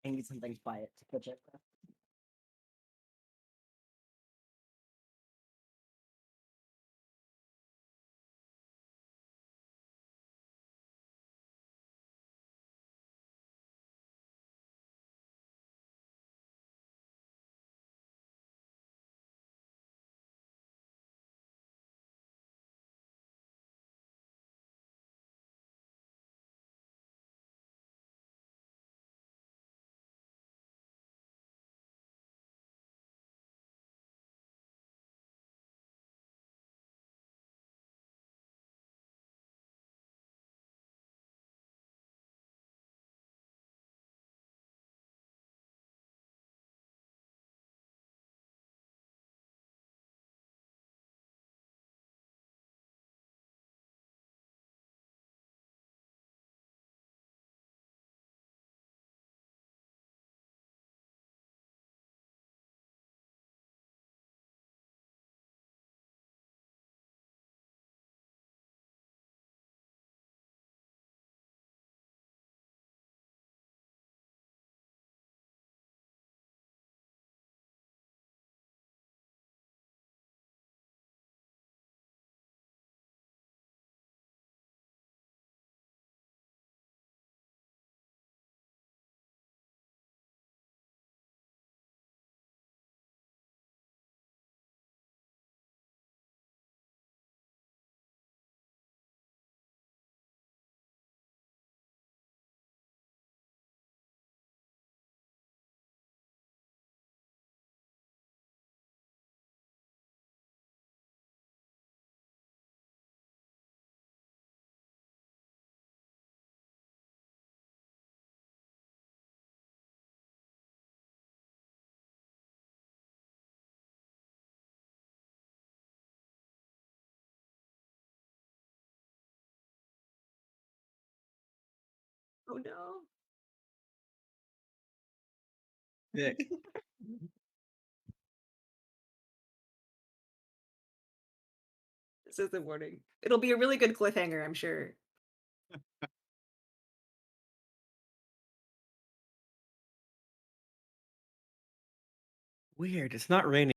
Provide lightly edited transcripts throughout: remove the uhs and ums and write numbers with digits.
I need something quiet to pitch it with. Oh no. Nick. This is the warning. It'll be a really good cliffhanger, I'm sure. Weird. It's not raining.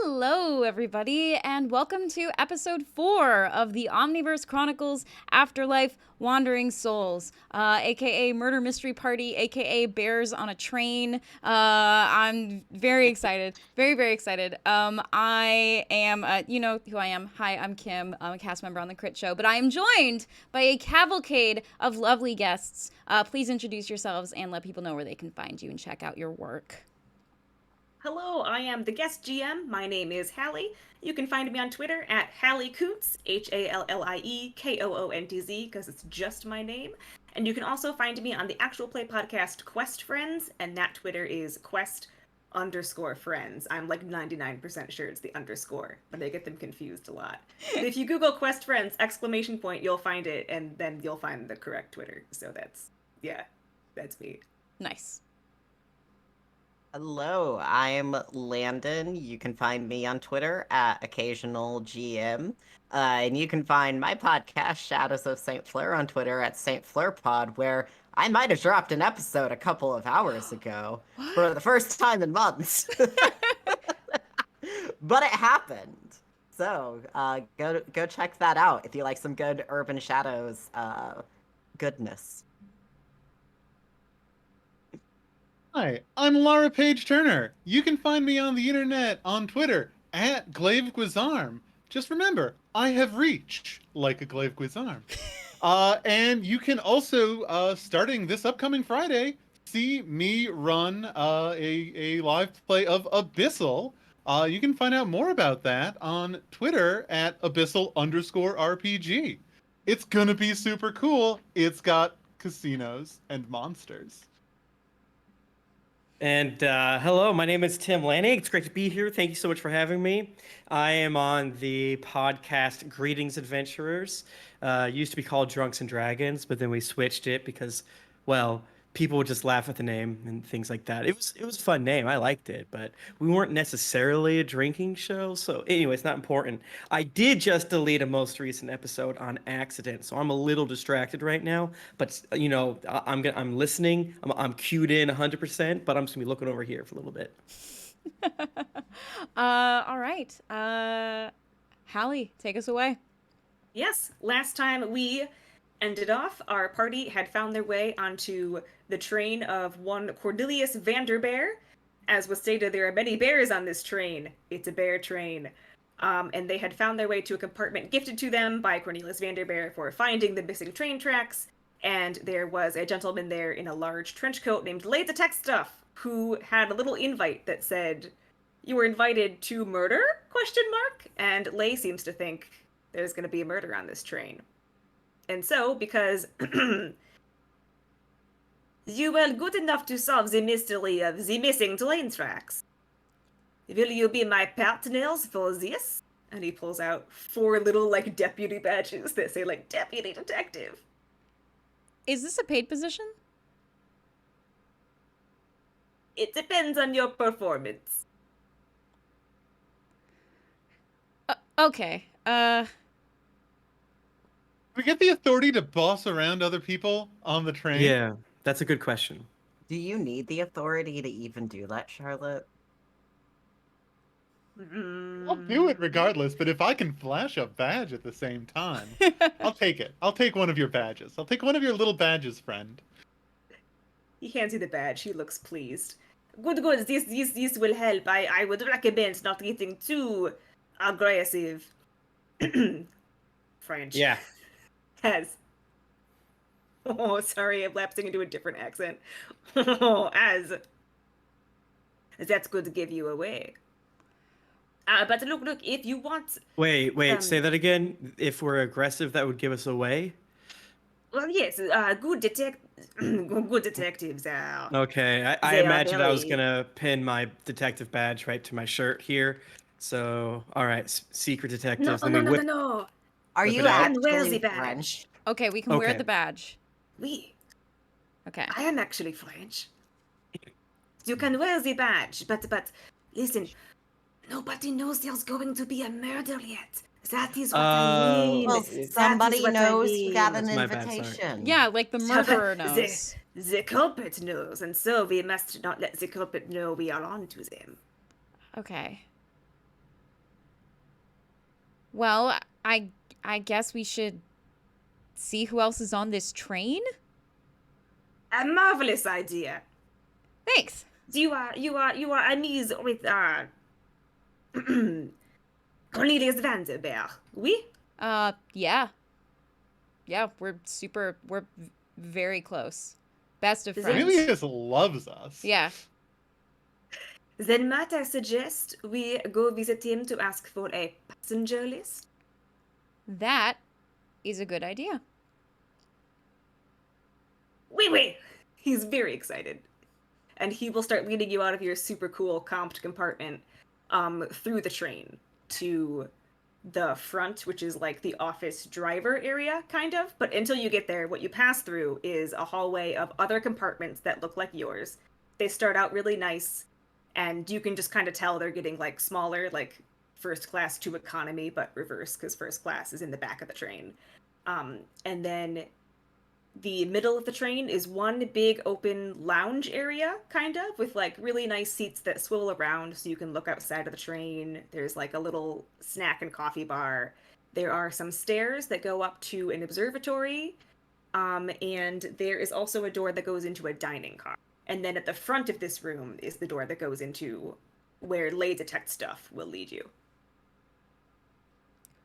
Hello, everybody, and welcome to episode 4 of the Omniverse Chronicles Afterlife Wandering Souls, aka Murder Mystery Party, aka Bears on a Train. I'm very excited, very, very excited. I am, you know who I am. Hi, I'm Kim. I'm a cast member on The Crit Show, but I am joined by a cavalcade of lovely guests. Please introduce yourselves and let people know where they can find you and check out your work. Hello, I am the guest GM. My name is Hallie. You can find me on Twitter at Hallie Koontz, HALLIE because it's just my name. And you can also find me on the actual play podcast Quest Friends, and that Twitter is Quest_Friends. I'm like 99% sure it's the underscore, but I get them confused a lot. But if you Google Quest Friends, ! You'll find it, and then you'll find the correct Twitter. So that's me. Nice. Hello, I'm Landon. You can find me on Twitter at OccasionalGM. And you can find my podcast, Shadows of St. Fleur, on Twitter at St. Fleur Pod, where I might have dropped an episode a couple of hours ago for the first time in months. But it happened. So go check that out if you like some good Urban Shadows goodness. Hi, I'm Lara Page Turner. You can find me on the internet on Twitter at GlaveGuizarm. Just remember, I have reach like a GlaveGuizarm. And you can also, starting this upcoming Friday, see me run a live play of Abyssal. You can find out more about that on Twitter at Abyssal_RPG. It's gonna be super cool. It's got casinos and monsters. And hello, my name is Tim Lanning. It's great to be here. Thank you so much for having me. I am on the podcast Greetings Adventurers. Used to be called Drunks and Dragons, but then we switched it because, well, people would just laugh at the name and things like that. It was a fun name. I liked it, but we weren't necessarily a drinking show. So anyway, it's not important. I did just delete a most recent episode on accident, so I'm a little distracted right now. But you know, I'm listening. I'm cued in 100%, but I'm just gonna be looking over here for a little bit. All right. Hallie, take us away. Yes, last time we ended off, our party had found their way onto the train of one Cordelius Vanderbear. As was stated, there are many bears on this train. It's a bear train. And they had found their way to a compartment gifted to them by Cornelius Vanderbear for finding the missing train tracks. And there was a gentleman there in a large trench coat named Lay the Tech Stuff, who had a little invite that said, "You were invited to murder?" ? And Lay seems to think there's going to be a murder on this train. And so, because you were good enough to solve the mystery of the missing train tracks, will you be my partners for this? And he pulls out 4 little, like, deputy badges that say, like, Deputy Detective. Is this a paid position? It depends on your performance. Okay. Do we get the authority to boss around other people on the train? Yeah, that's a good question. Do you need the authority to even do that, Charlotte? I'll do it regardless, but if I can flash a badge at the same time, I'll take it. I'll take one of your badges. I'll take one of your little badges, friend. He hands you the badge. He looks pleased. Good. This will help. I would recommend not getting too aggressive. French. Yeah. As. Oh, sorry, I'm lapsing into a different accent. As that's good to give you away. But look, if you want... Wait, say that again. If we're aggressive, that would give us away? Well, yes, good detectives are... Okay, I They are imagined I was very- gonna pin my detective badge right to my shirt here. So, all right, secret detectives. No. Are Whip you it out. And where's actually the badge? French? Okay, we can wear Okay. the badge. Oui, Okay. I am actually French. You can wear the badge, but listen, nobody knows there's going to be a murder yet. That is what I mean. Well, That is somebody what I knows we got an That's my bad, sorry. invitation. Yeah, like the murderer The- knows. The culprit knows, and so we must not let the culprit know we are on to them. Okay. Well, I guess we should see who else is on this train. A marvelous idea. Thanks. You are amis with Cornelius Vanderberg. Oui? Yeah. Yeah, we're very close. Best of friends. Cornelius loves us. Yeah. Then might I suggest we go visit him to ask for a passenger list? That is a good idea. Oui. He's very excited. And he will start leading you out of your super cool comped compartment through the train to the front, which is like the office driver area, kind of. But until you get there, what you pass through is a hallway of other compartments that look like yours. They start out really nice, and you can just kind of tell they're getting like smaller, like first class to economy, but reverse, because first class is in the back of the train. And then the middle of the train is one big open lounge area, kind of, with like really nice seats that swivel around so you can look outside of the train. There's like a little snack and coffee bar. There are some stairs that go up to an observatory. And there is also a door that goes into a dining car. And then at the front of this room is the door that goes into where lay detect stuff will lead you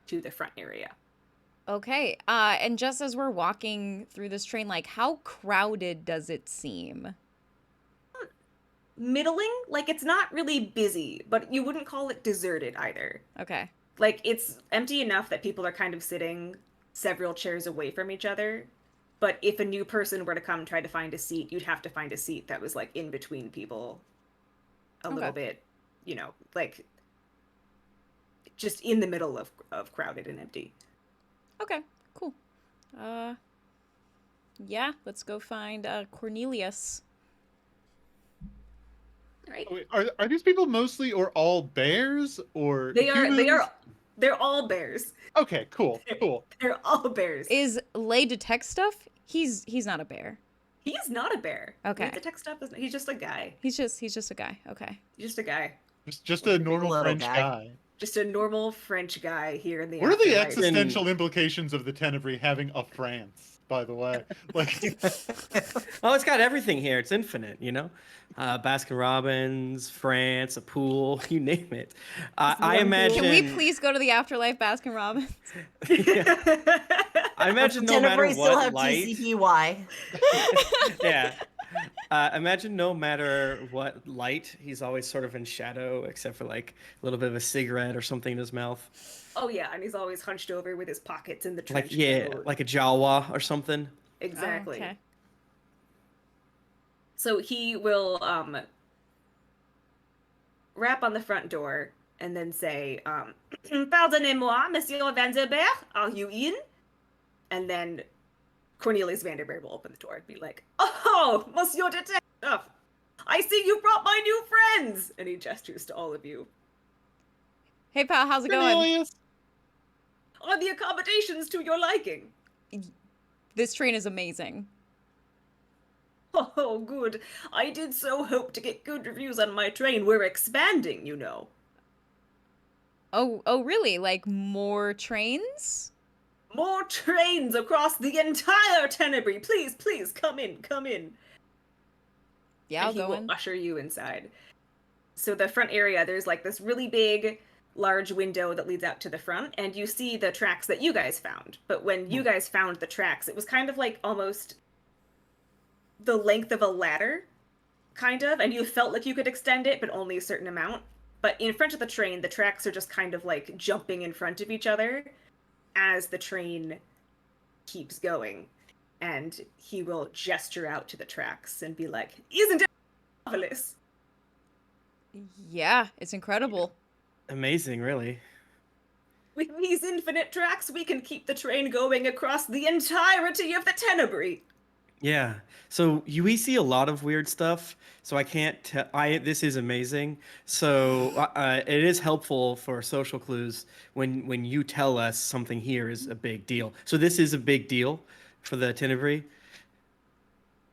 to the front area. Okay. And just as we're walking through this train, like, how crowded does it seem? Middling. Like, it's not really busy, but you wouldn't call it deserted either. Okay. Like, it's empty enough that people are kind of sitting several chairs away from each other. But if a new person were to come try to find a seat, you'd have to find a seat that was, like, in between people a little bit, you know, like, just in the middle of crowded and empty. Okay, cool. Yeah, let's go find Cornelius. All right. Wait, are these people mostly or all bears or humans? They're all bears. Okay, cool. They're all bears. Is Lay detect stuff? He's not a bear. He's not a bear. Okay. The tech stuff is he's just a guy. He's just a guy. Okay. He's just a guy. Just a normal Little French guy. guy. Just a normal French guy here in the What are the afterlife. existential implications of the Tenebris having a France, by the way? Like, Oh, it's got everything here. It's infinite, you know? Baskin Robbins, France, a pool, you name it. I imagine. Can we please go to the Afterlife Baskin Robbins? I imagine no matter Tenebris still what have light. TCPY. Yeah. Imagine no matter what light, he's always sort of in shadow, except for like a little bit of a cigarette or something in his mouth. Oh yeah, and he's always hunched over with his pockets in the trench Like coat. like a Jawa or something. Exactly. Oh, okay. So he will rap on the front door and then say, "Pardonnez-moi, Monsieur Vanderberg, are you in?" And then Cornelius Vanderberg will open the door and be like, "Oh, Monsieur Detective, I see you brought my new friends!" And he gestures to all of you. Hey pal, how's it going? Cornelius. Are the accommodations to your liking? This train is amazing. Oh, good. I did so hope to get good reviews on my train. We're expanding, you know. Oh, really? Like more trains? More trains across the entire Tenebris. Please, come in. Yeah, I'll And he go will in. usher you inside. So the front area, there's like this really big, large window that leads out to the front, and you see the tracks that you guys found. But when you guys found the tracks, it was kind of like almost the length of a ladder, kind of, and you felt like you could extend it, but only a certain amount. But in front of the train, the tracks are just kind of like jumping in front of each other as the train keeps going. And he will gesture out to the tracks and be like, "Isn't it marvelous?" Yeah, it's incredible. Amazing, really. With these infinite tracks, we can keep the train going across the entirety of the Tenebris. Yeah. So we see a lot of weird stuff. So I can't tell. This is amazing. So it is helpful for social clues when you tell us something here is a big deal. So this is a big deal for the Tenebris.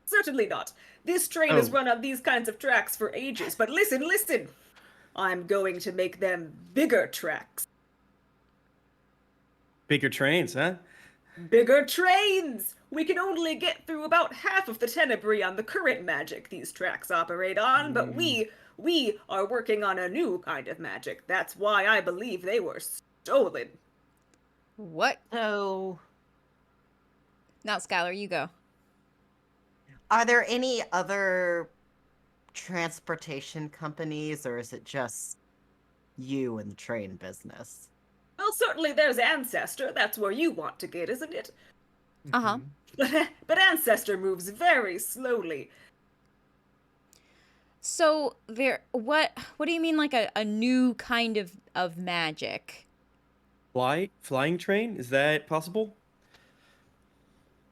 Certainly not. This train has run on these kinds of tracks for ages, but listen. I'm going to make them bigger tracks. Bigger trains, huh? Bigger trains! We can only get through about half of the Tenebris on the current magic these tracks operate on, but we are working on a new kind of magic. That's why I believe they were stolen. What? So, Now, Skylar, you go. are there any other transportation companies, or is it just you in the train business? Well, certainly there's Ancestor. That's where you want to get, isn't it? Uh-huh. But Ancestor moves very slowly. So what do you mean like a new kind of magic? Flying train? Is that possible?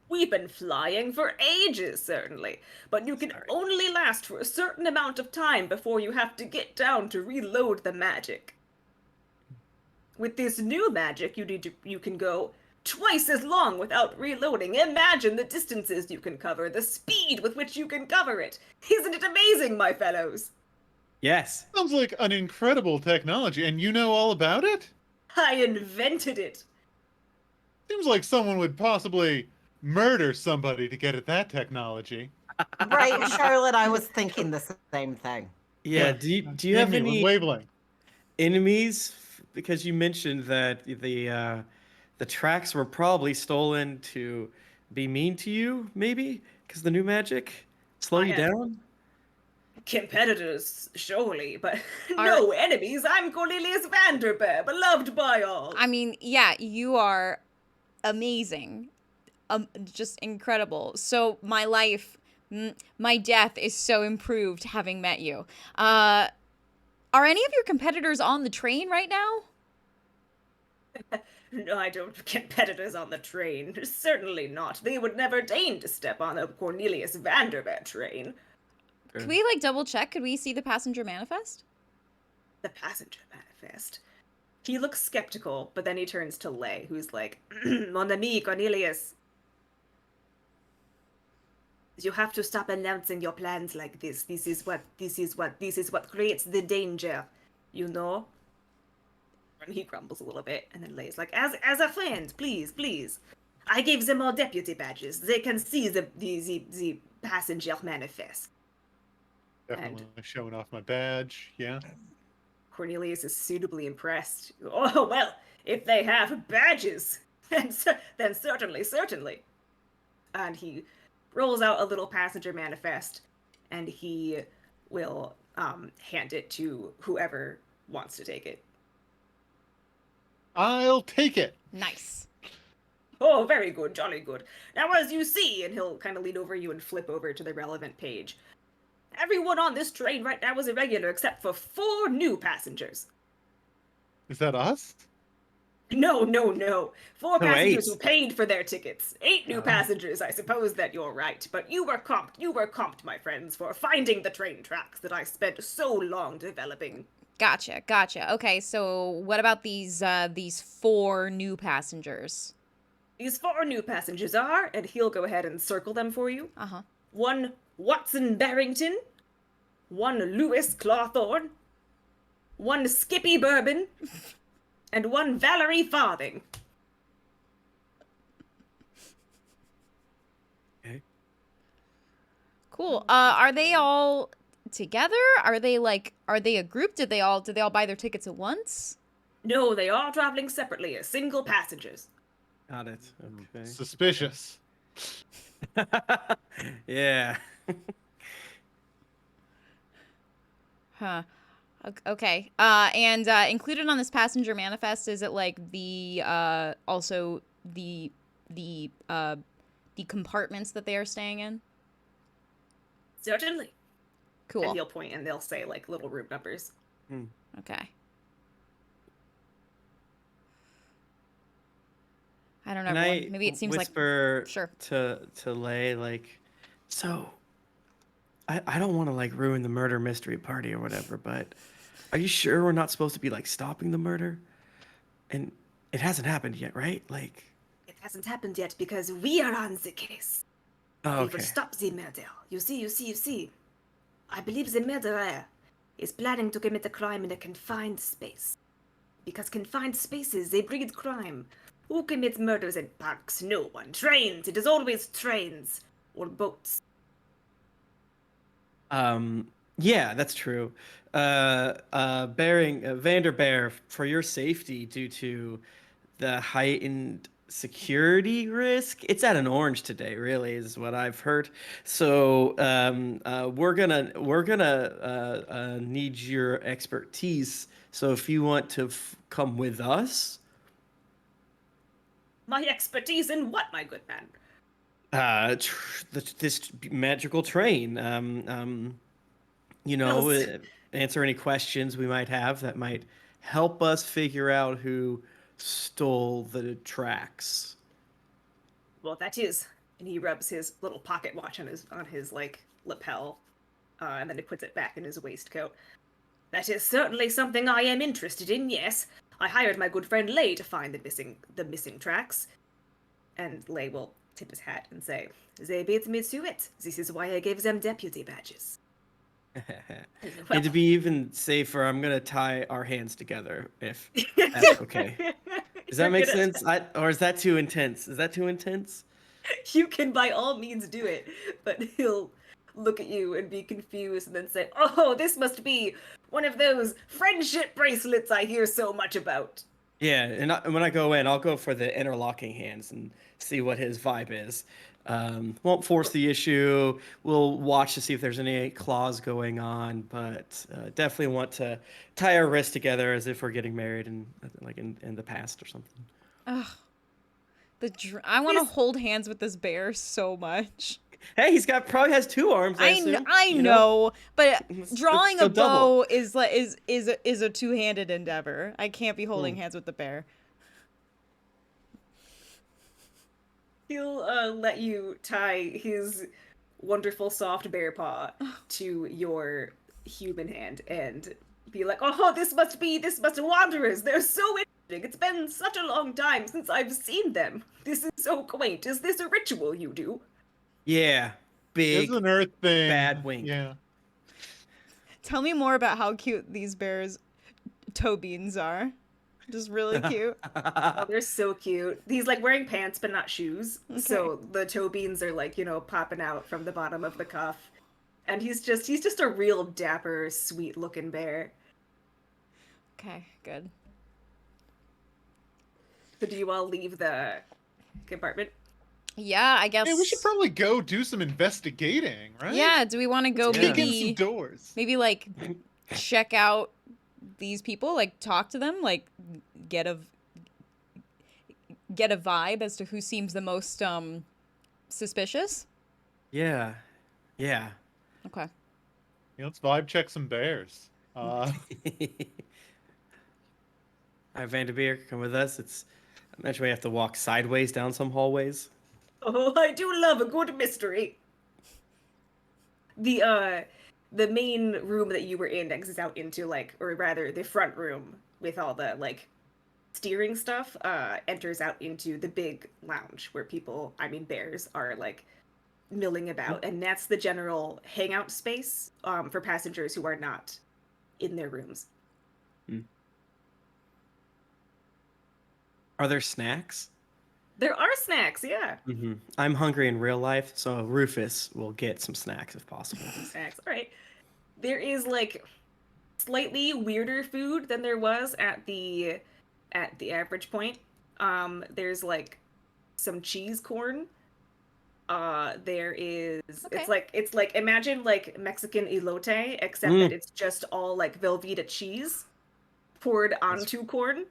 We've been flying for ages, certainly, but you can Sorry. only last for a certain amount of time before you have to get down to reload the magic. With this new magic, you can go twice as long without reloading. Imagine the distances you can cover, the speed with which you can cover it. Isn't it amazing, my fellows? Yes. Sounds like an incredible technology, and you know all about it? I invented it. Seems like someone would possibly murder somebody to get at that technology. Right, Charlotte, I was thinking the same thing. Yeah. Do you have Hit me with any wavelength? enemies? Because you mentioned that the tracks were probably stolen to be mean to you, maybe because the new magic slow you down. Competitors, surely, but Are- no enemies. I'm Cornelius Vanderbeer, beloved by all. I mean, yeah, you are amazing. Just incredible. So my life, my death is so improved having met you. Are any of your competitors on the train right now? No, I don't have competitors on the train. Certainly not. They would never deign to step on a Cornelius Vanderbeer train. Could we like double check? Could we see the passenger manifest? The passenger manifest. He looks skeptical, but then he turns to Lay, who's like, Mon ami, Cornelius. You have to stop announcing your plans like this. This is what creates the danger, you know? And he grumbles a little bit, and then Lay's like, as a friend, please. I gave them all deputy badges. They can see the passenger manifest. Definitely showing off my badge, yeah. Cornelius is suitably impressed. Oh, well, if they have badges, then certainly. And he rolls out a little passenger manifest, and he will hand it to whoever wants to take it. I'll take it. Nice. Oh, very good, jolly good. Now, as you see, and he'll kind of lean over you and flip over to the relevant page. Everyone on this train right now is a regular except for 4 new passengers. Is that us? No. 4 passengers 8. who paid for their tickets. 8 new passengers, I suppose that you're right. But you were comped, my friends, for finding the train tracks that I spent so long developing. Gotcha. Okay, so what about these 4 new passengers? These 4 new passengers are, and he'll go ahead and circle them for you. Uh-huh. 1 Watson Barrington, 1 Lewis Clawthorne, 1 Skippy Bourbon, and 1 Valerie Farthing. Okay. Cool. Are they all together? Are they a group? Did they all buy their tickets at once? No, they are traveling separately as single passengers. Got it. Okay. Suspicious. Yeah. Huh. Okay. And included on this passenger manifest, is it like the also the compartments that they are staying in? Certainly. Cool. And he'll point and they'll say like little room numbers. Okay. I don't know. Can everyone. I Maybe it seems whisper sure. to Lay like, so I don't want to like ruin the murder mystery party or whatever, but are you sure we're not supposed to be like stopping the murder? And it hasn't happened yet, right? Like, It hasn't happened yet because we are on the case. oh, We okay. will stop the murder. You see. I believe the murderer is planning to commit a crime in a confined space. Because confined spaces, they breed crime. Who commits murders in parks? No one. Trains. It is always trains or boats. Yeah, that's true. Vanderbear, for your safety, due to the heightened security risk, it's at an orange today. Really, is what I've heard. So, we're gonna need your expertise. So, if you want to come with us, My expertise in what, my good man? this magical train. You know, Well, answer any questions we might have that might help us figure out who stole the tracks. Well, that is. And he rubs his little pocket watch on his like lapel, and then he puts it back in his waistcoat. That is certainly something I am interested in. Yes, I hired my good friend Lay to find the missing tracks. And Lay will tip his hat and say, "They beat me to it. This is why I gave them deputy badges." And to be even safer, I'm gonna tie our hands together if that's okay. Does that make sense? Or is that too intense? Is that too intense? You can by all means do it, but he'll look at you and be confused and then say, "Oh, this must be one of those friendship bracelets I hear so much about." Yeah, and when I go in, I'll go for the interlocking hands and see what his vibe is. Won't force the issue. We'll watch to see if there's any claws going on, but definitely want to tie our wrists together as if we're getting married in the past or something. Ugh. I want to hold hands with this bear so much. Hey, probably has two arms. I assume, I know, but It's drawing still a bow is a two-handed endeavor. I can't be holding hands with the bear. He'll let you tie his wonderful soft bear paw to your human hand and be like, "Oh, this must be wanderers. They're so interesting. It's been such a long time since I've seen them. This is so quaint. Is this a ritual you do?" Yeah, big It's an earth thing. bad wink. Yeah. Tell me more about how cute these bears' toe beans are. Just really cute. Oh, they're so cute. He's like wearing pants but not shoes. Okay. So the toe beans are like, popping out from the bottom of the cuff. And he's just a real dapper, sweet looking bear. Okay, good. So do you all leave the compartment? Yeah, I guess. Hey, we should probably go do some investigating, right? Yeah, do we want to go Kick in some maybe doors. like check out these people, like talk to them, like get a vibe as to who seems the most suspicious? Yeah. Okay. Yeah, let's vibe check some bears. All right, Vanderbeer, come with us. I imagine we have to walk sideways down some hallways. Oh, I do love a good mystery. The main room that you were in exits out into or rather the front room with all the steering stuff, enters out into the big lounge where bears are milling about, and that's the general hangout space for passengers who are not in their rooms. Are there snacks? There are snacks, yeah. Mm-hmm. I'm hungry in real life, so Rufus will get some snacks if possible. Snacks, all right. There is slightly weirder food than there was at the average point. There's some cheese corn. There is it's like imagine Mexican elote, except that it's just all Velveeta cheese poured onto corn.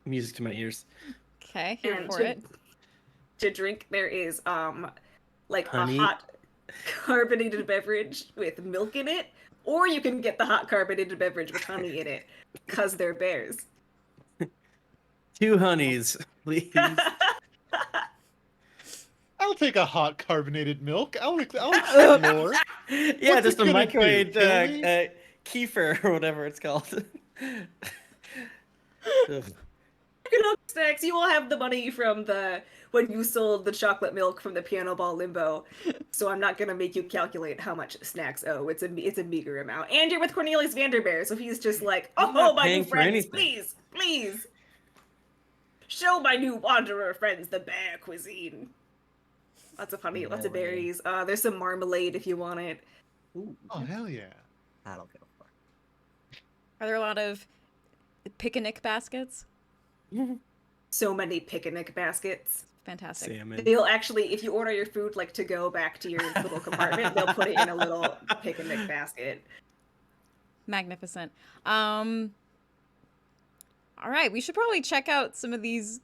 Music to my ears. Okay, here And for it. to drink, there is Honey. a hot carbonated beverage with milk in it, or you can get the hot carbonated beverage with honey in it, because they're bears. 2 honeys, please. I'll take a hot carbonated milk. I'll explore. Yeah, What's just it a gonna do, microwave kill me? kefir or whatever it's called. Ugh. Snacks, you will have the money from when you sold the chocolate milk from the piano ball limbo, so I'm not gonna make you calculate how much snacks owe. It's a meager amount, and you're with Cornelius Vanderbeer, so he's just like, I'm not "Oh, my new paying for friends, anything." please, show my new wanderer friends the bear cuisine. Lots of honey, lots of No way. berries. There's some marmalade if you want it. Ooh. Oh, hell yeah. That'll go for. Are there a lot of picnic baskets? So many picnic baskets. Fantastic. Salmon. They'll actually, if you order your food like to go back to your little compartment, they'll put it in a little picnic basket. Magnificent. All right, we should probably check out some of these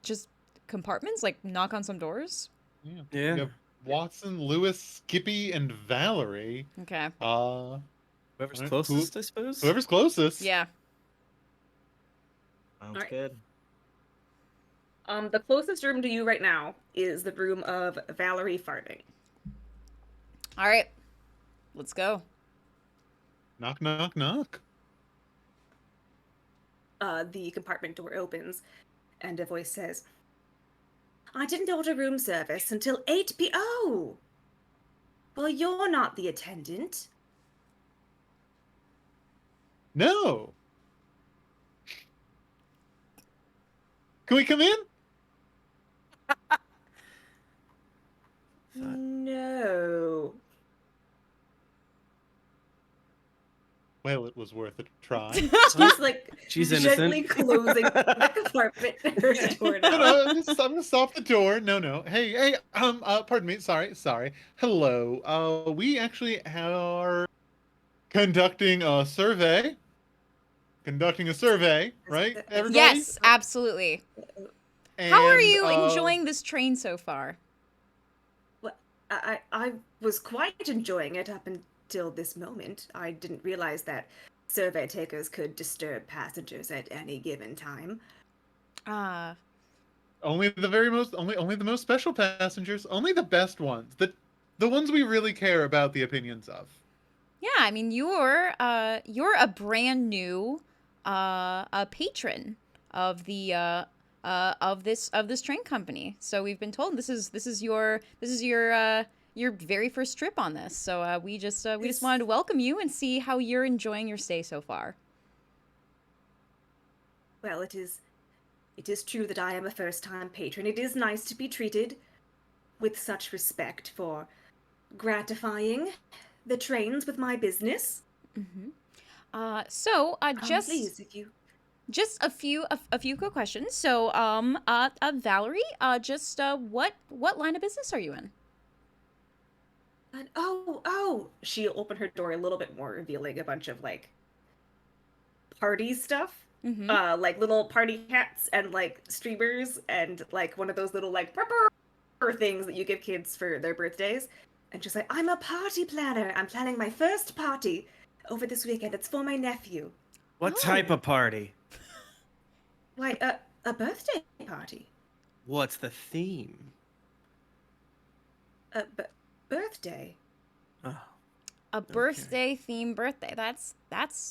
just compartments, like knock on some doors. Yeah. Yeah. We have Watson, Lewis, Skippy, and Valerie. Okay. Whoever's Alright, closest, I suppose. Whoever's closest. Yeah. Sounds Alright. good. The closest room to you right now is the room of Valerie farting. All right. Let's go. Knock, knock, knock. The compartment door opens, and a voice says, "I didn't order room service until 8 p.m. Oh! Well, you're not the attendant." No. Can we come in? No. Well, it was worth a try. She's like She's gently innocent. closing the compartment door No, now. no, I'm gonna stop the door. No. Hey, pardon me. Sorry. Hello. We actually are conducting a survey. Right, everybody? Yes, absolutely. How are you enjoying this train so far? I was quite enjoying it up until this moment. I didn't realize that survey takers could disturb passengers at any given time. Only the most special passengers, only the best ones, the ones we really care about the opinions of. Yeah, I mean you're a brand new a patron of the of this train company. So we've been told this is your very first trip on this. So we just wanted to welcome you and see how you're enjoying your stay so far. Well, it is true that I am a first-time patron. It is nice to be treated with such respect for gratifying the trains with my business. Mm-hmm. Please, if you... Just a few quick questions. So, Valerie, what line of business are you in? And, she'll open her door a little bit more, revealing a bunch of like party stuff. Mm-hmm. Like little party hats and like streamers and like one of those little like things that you give kids for their birthdays. And she's like, "I'm a party planner. I'm planning my first party over this weekend. It's for my nephew." What type of party? Why, a birthday party. What's the theme? Birthday. Oh, A birthday themed birthday. That's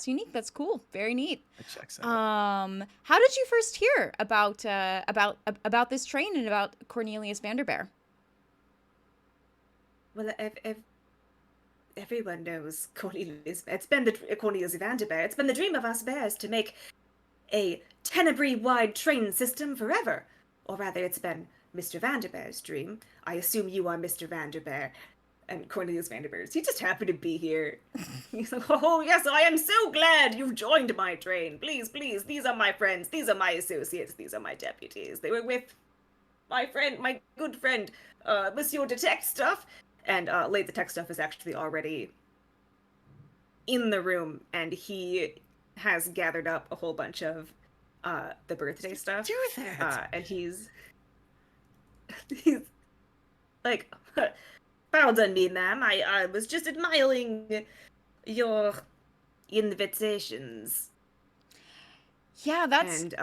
unique. That's cool. Very neat. that checks out. How did you first hear about this train and about Cornelius Vanderbeer? Well, everyone knows Cornelius. It's been the Cornelius Vanderbeer. It's been the dream of us bears to make a Tenebris-wide train system forever. Or rather, it's been Mr. Vanderbeer's dream. I assume you are Mr. Vanderbeer. And Cornelius Vanderbeer. He just happened to be here. He's like, "Oh, yes, I am so glad you've joined my train. Please, these are my friends. These are my associates. These are my deputies. They were with my good friend, Monsieur Detect Stuff." And Late Detect Stuff is actually already in the room, and he has gathered up a whole bunch of the birthday stuff. Do that. And he's like, "Pardon me, ma'am. I was just admiring your invitations." Yeah, that's. And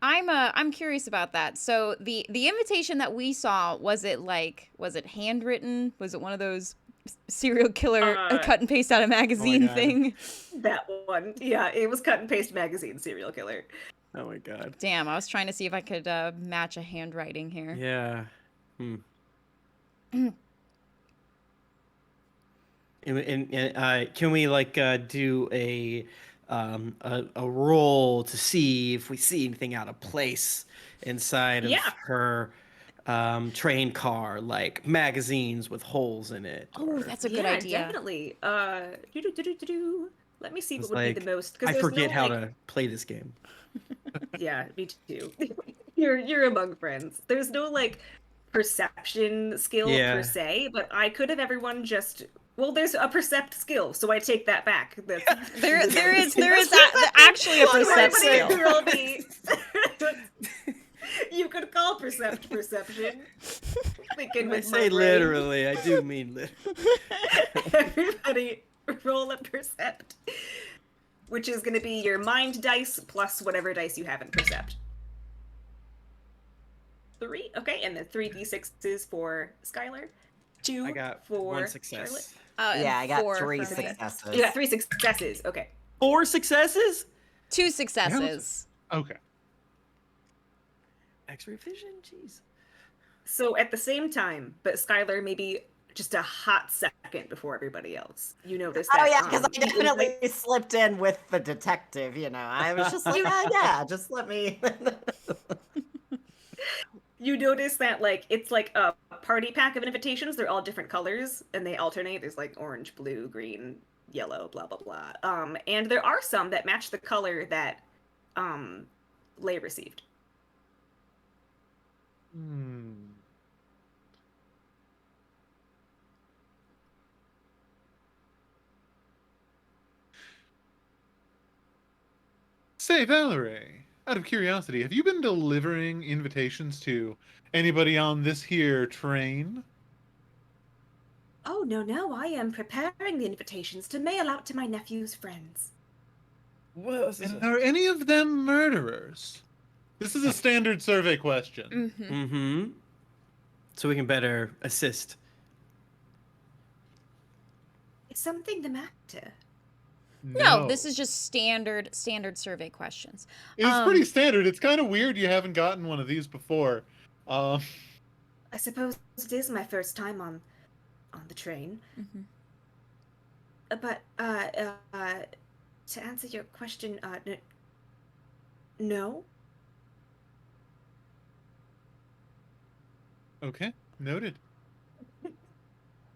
I'm curious about that. So the invitation that we saw, was it handwritten? Was it one of those serial killer cut and paste out of magazine God. thing? that one, yeah, it was cut and paste magazine serial killer. Oh my god. Damn, I was trying to see if I could match a handwriting here. Yeah. And can we like do a a roll to see if we see anything out of place inside of Yeah. her train car, like magazines with holes in it. Oh, or- that's a good Yeah, idea. definitely. Let me see It's what would be like, the most. I Because forget how like, to play this game. Yeah, me too. You're among friends. There's no like perception skill per Yeah. se, but I could have everyone just. Well, there's a percept skill, so I take that back. That's There is That's actually a what percept everybody skill. roll me. You could call perception. Thinking When I with say my brain. literally, I do mean literally. Everybody roll a percept, which is going to be your mind dice plus whatever dice you have in percept. 3, okay, and then 3d6s for Skylar. 2 I got for one success. Charlotte. And Yeah, I got 4 3 for me. successes. You got 3 successes. Okay. 4 successes? 2 successes. Okay. X-ray vision? Jeez. So at the same time, but Skylar maybe just a hot second before everybody else. You notice that. Oh yeah, because I the definitely invite- slipped in with the detective. I was just like, yeah, just let me. You notice that like it's like a party pack of invitations. They're all different colors and they alternate. There's like orange, blue, green, yellow, blah blah blah. And there are some that match the color that Lay received. Hmm. Say, Valerie, out of curiosity, have you been delivering invitations to anybody on this here train? Oh no, I am preparing the invitations to mail out to my nephew's friends. And are any of them murderers? This is a standard survey question. Mm-hmm. Mm-hmm. So we can better assist. Is something the matter? No, this is just standard survey questions. It was pretty standard. It's kind of weird you haven't gotten one of these before. I suppose it is my first time on the train. Mm-hmm. But to answer your question, no. Okay, noted.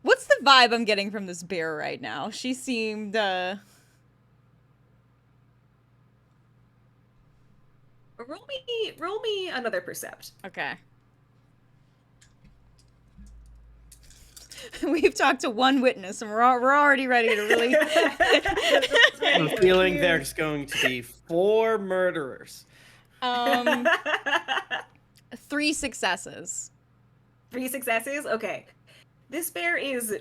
What's the vibe I'm getting from this bear right now? She seemed Roll me another percept. okay. We've talked to one witness, and we're already ready to really. I have a feeling there's going to be 4 murderers. 3 successes. 3 successes? Okay. This bear is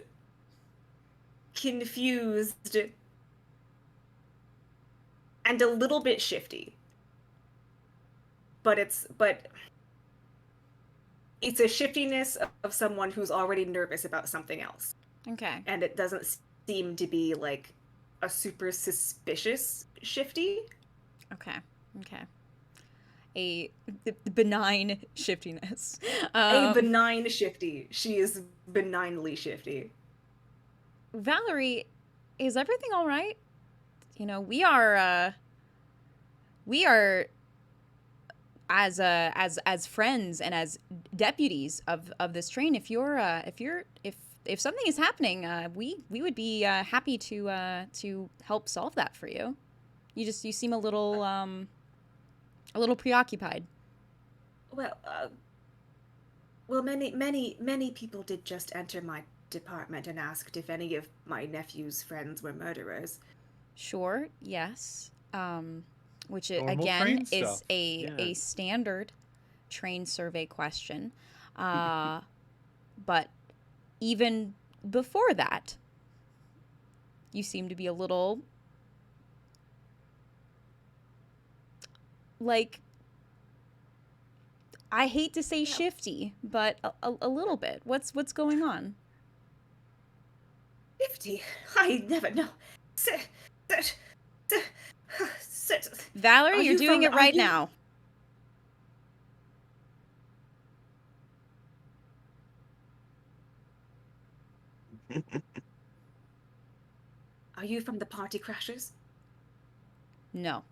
confused and a little bit shifty. But it's a shiftiness of someone who's already nervous about something else. Okay. And it doesn't seem to be like a super suspicious shifty. Okay. A benign shiftiness. A benign shifty. She is benignly shifty. Valerie, is everything all right? We are as friends and as deputies of this train. If something is happening, we would be happy to help solve that for you. You seem a little preoccupied. Well, many people did just enter my department and asked if any of my nephew's friends were murderers. Sure, yes. Which Normal again train is stuff. a standard train survey question. But even before that, you seem to be a little like, I hate to say shifty, but a little bit. What's going on? 50. I never know. Valerie, Are you're you doing from- it right are you- now. Are you from the party crashers? No.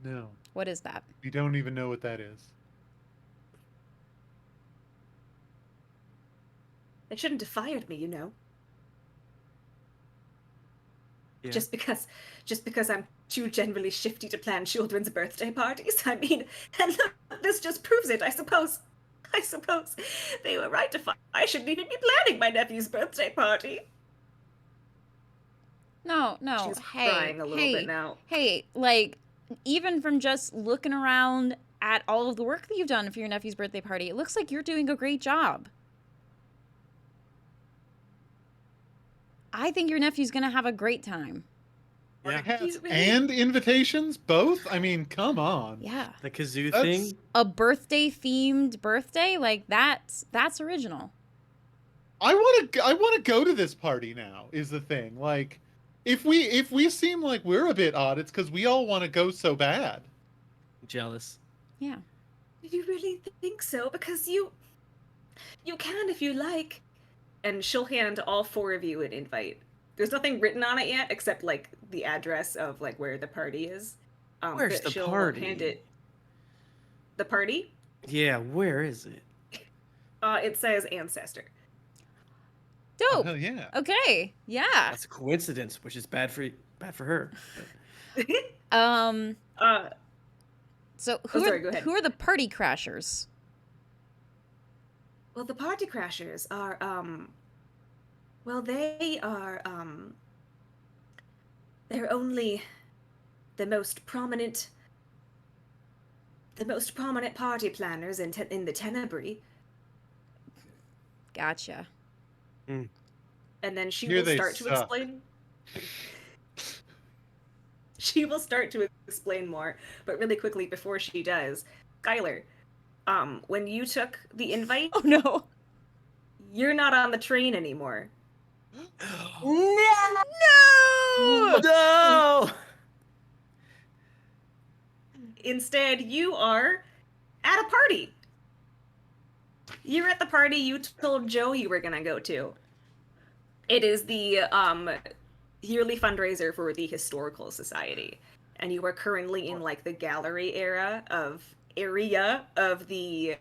No. What is that? You don't even know what that is. They shouldn't have fired me, you know. Yeah. Just because I'm too generally shifty to plan children's birthday parties. I mean, and look, this just proves it, I suppose. I suppose they were right to fire. I shouldn't even be planning my nephew's birthday party. No. She's Hey, crying a little bit now. Hey, like, even from just looking around at all of the work that you've done for your nephew's birthday party, it looks like you're doing a great job. I think your nephew's gonna have a great time. Yeah. He's really- And invitations? Both? I mean, come on. Yeah. The kazoo That's- thing. A birthday themed birthday? Like that's original. I want to go to this party now. Is the thing. Like, if we seem like we're a bit odd, it's because we all want to go so bad. Jealous. Yeah. Do you really think so? Because you can if you like. And she'll hand all four of you an invite. There's nothing written on it yet, except like the address of like where the party is. Where's but the she'll party? Hand it. The party? Yeah, where is it? It says ancestor. Dope. Hell yeah. Okay. Yeah. That's a coincidence, which is bad for her. But So sorry, go ahead. who are the party crashers? Well, the party crashers are well, they are they're only the most prominent party planners in the Tenebris. Gotcha. And then she Here will they start to suck. explain. She will start to explain more, but really quickly before she does, Skylar, when you took the invite, Oh no. you're not on the train anymore. No! No! Instead, you are at a party. You're at the party you told Joe you were gonna go to. It is the yearly fundraiser for the Historical Society, and you are currently in like the gallery area of the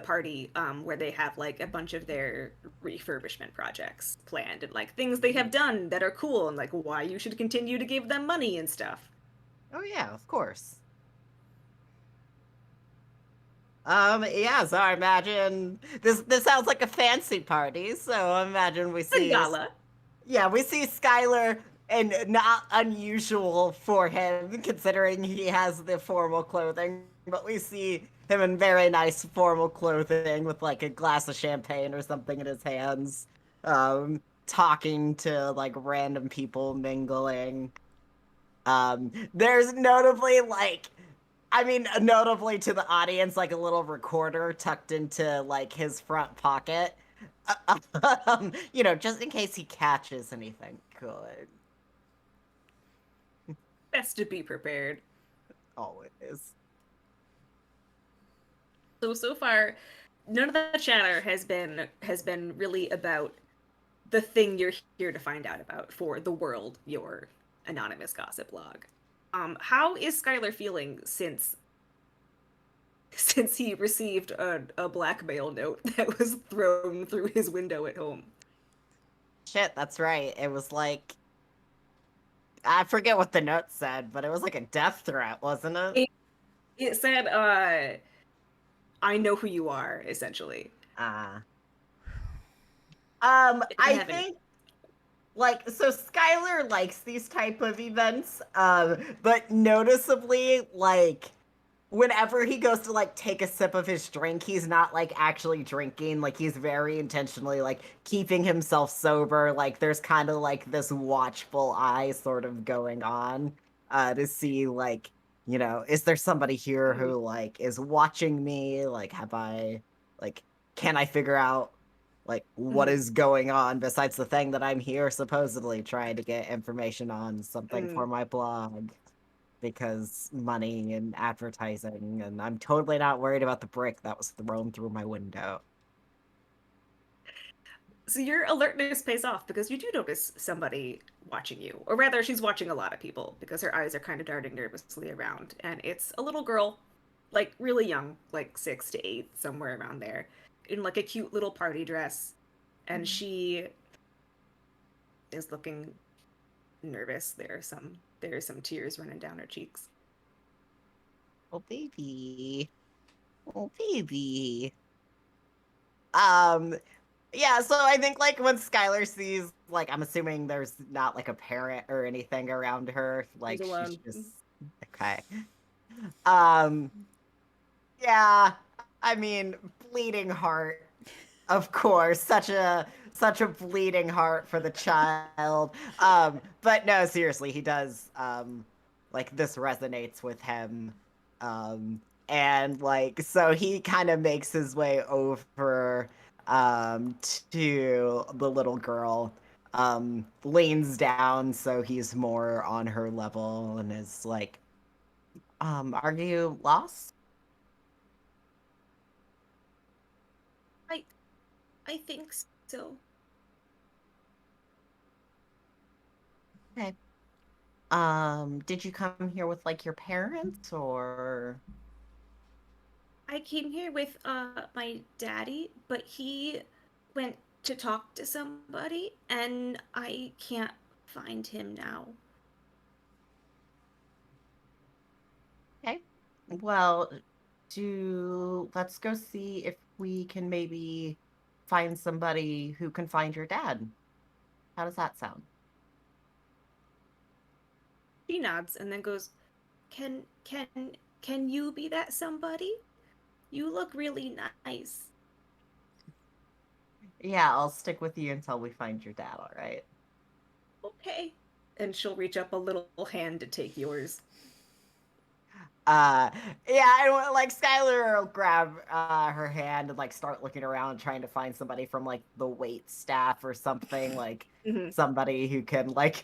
party, where they have like a bunch of their refurbishment projects planned and like things they have done that are cool and like why you should continue to give them money and stuff. Oh yeah, of course. Yeah, so I imagine this sounds like a fancy party, so I imagine we A see gala. Yeah, we see Skylar, and not unusual for him considering he has the formal clothing, but we see him in very nice formal clothing with like a glass of champagne or something in his hands, talking to like random people, mingling. There's notably notably to the audience, like a little recorder tucked into like his front pocket. Just in case he catches anything good. Best to be prepared. Always. So far, none of the chatter has been really about the thing you're here to find out about for the world, your anonymous gossip log. How is Skylar feeling since he received a blackmail note that was thrown through his window at home? Shit, that's right. It was like, I forget what the note said, but it was like a death threat, wasn't it? It said, I know who you are, essentially. I haven't- think, so Skylar likes these type of events, but noticeably, whenever he goes to, take a sip of his drink, he's not, actually drinking. He's very intentionally, keeping himself sober. There's kind of, this watchful eye sort of going on, to see, is there somebody here who, is watching me? Have I, can I figure out, what is going on besides the thing that I'm here supposedly trying to get information on something for my blog? Because money and advertising, and I'm totally not worried about the brick that was thrown through my window. So your alertness pays off because you do notice somebody watching you. Or rather, she's watching a lot of people because her eyes are kind of darting nervously around. And it's a little girl, like really young, like 6 to 8, somewhere around there, in like a cute little party dress. And she is looking nervous. There are some tears running down her cheeks. Oh, baby. Oh, baby. Yeah, so I think like when Skylar sees, like, I'm assuming there's not like a parent or anything around her, like She's she's alone. just okay. Um, yeah, I mean, bleeding heart, of course, such a bleeding heart for the child. But no, seriously, he does like this resonates with him. And like so he kind of makes his way over to the little girl, leans down so he's more on her level and is like, are you lost? I think so. Okay. Did you come here with like your parents or? I came here with my daddy, but he went to talk to somebody and I can't find him now. Okay. Well, let's go see if we can maybe find somebody who can find your dad. How does that sound? She nods and then goes, "Can can you be that somebody? You look really nice." Yeah, I'll stick with you until we find your dad, all right? Okay. And she'll reach up a little hand to take yours. Uh, yeah, and like Skylar will grab her hand and like start looking around, trying to find somebody from like the wait staff or something, like Mhm. somebody who can like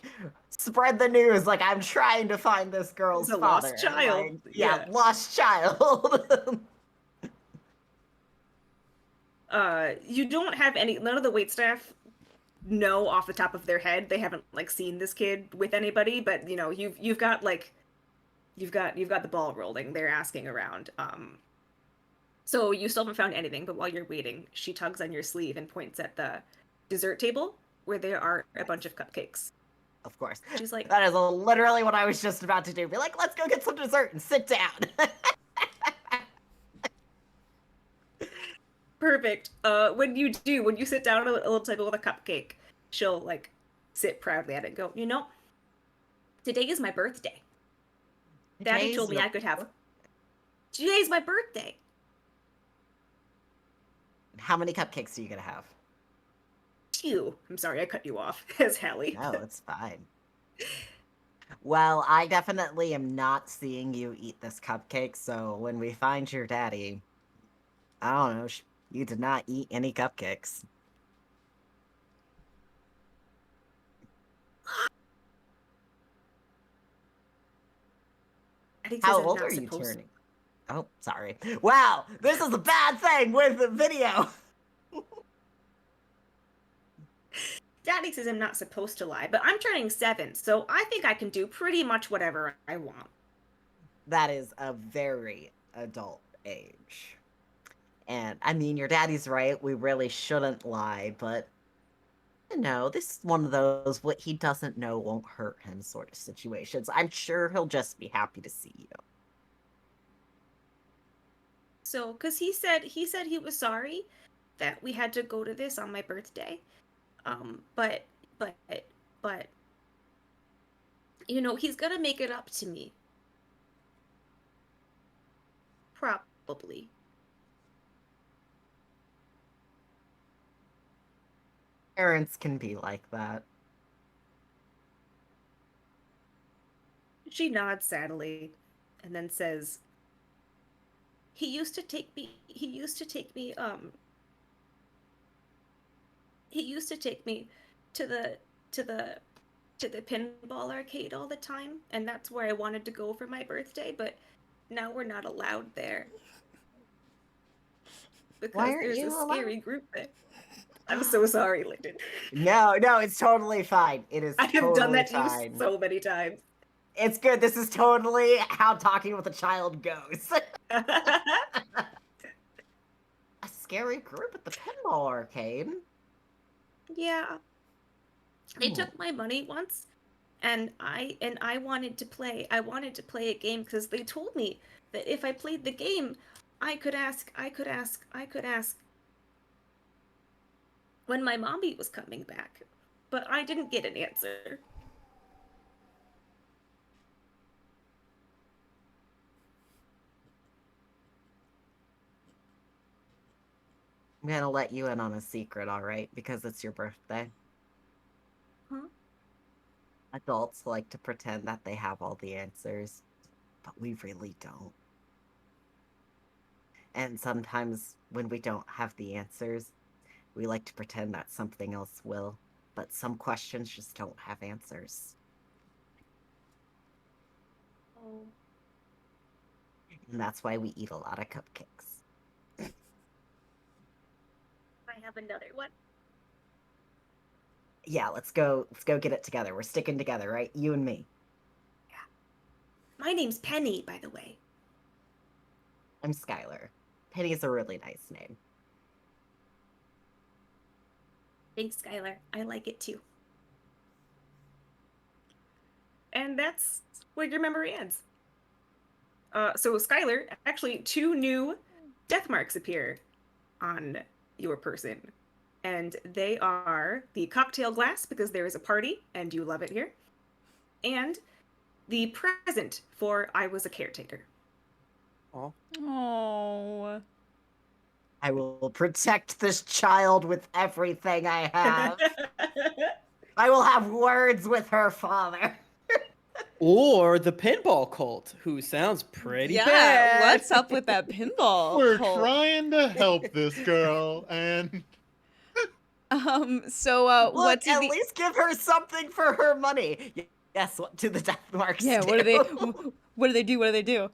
spread the news. Like I'm trying to find this girl's It's a father. lost child. Like, Yeah. lost child. You don't have any. None of the wait staff know off the top of their head. They haven't like seen this kid with anybody, but you know, you've got like you've got the ball rolling. They're asking around. So you still haven't found anything, but while you're waiting, she tugs on your sleeve and points at the dessert table where there are a bunch of cupcakes. Of course. She's like, That is literally what I was just about to do. Be like, let's go get some dessert and sit down. perfect. When you sit down at a little table with a cupcake, she'll like sit proudly at it and go, you know, today is my birthday. Daddy told me I could have. Today's my birthday. How many cupcakes are you gonna have? 2. I'm sorry, I cut you off as Hallie. No, it's fine. Well, I definitely am not seeing you eat this cupcake, so when we find your daddy, I don't know, you did not eat any cupcakes. Daddy says How I'm old not are you supposed. turning? Oh, sorry. Wow, this is a bad thing with the video. Daddy says I'm not supposed to lie, but I'm turning 7, so I think I can do pretty much whatever I want. That is a very adult age. And I mean, your daddy's right. We really shouldn't lie, but you know, this is one of those what he doesn't know won't hurt him sort of situations. I'm sure he'll just be happy to see you. So, cause he said he was sorry that we had to go to this on my birthday. But but but you know, he's gonna make it up to me. Probably. Parents can be like that. She nods sadly and then says, He used to take me he used to take me to the pinball arcade all the time, and that's where I wanted to go for my birthday, but now we're not allowed there. Because Why aren't there's you a allowed? scary group there. I'm so sorry, Landon. No, it's totally fine. It is I have totally done that to fine. you so many times. It's good. This is totally how talking with a child goes. A scary group at the pinball arcade. Yeah. They Ooh. took my money once, and I wanted to play. I wanted to play a game because they told me that if I played the game, I could ask when my mommy was coming back. But I didn't get an answer. I'm gonna let you in on a secret, all right? Because it's your birthday. Huh? Adults like to pretend that they have all the answers, but we really don't. And sometimes when we don't have the answers, we like to pretend that something else will. But some questions just don't have answers. Oh. And that's why we eat a lot of cupcakes. I have another one. Yeah, let's go get it together. We're sticking together, right? You and me. My name's Penny, by the way. I'm Skylar. Penny is a really nice name. Thanks, Skylar. I like it too. And that's where your memory ends. So Skylar, actually 2 new death marks appear on your person. And they are the cocktail glass, because there is a party and you love it here, and the present for I was a caretaker. Oh. Oh. I will protect this child with everything I have. I will have words with her father. Or the pinball cult, who sounds pretty Yeah, bad. what's up with that pinball We're cult? trying to help this girl, and So Look, what did at the least give her something for her money. Yes, what do the death marks Yeah, do? what do they what do they do? What do they do?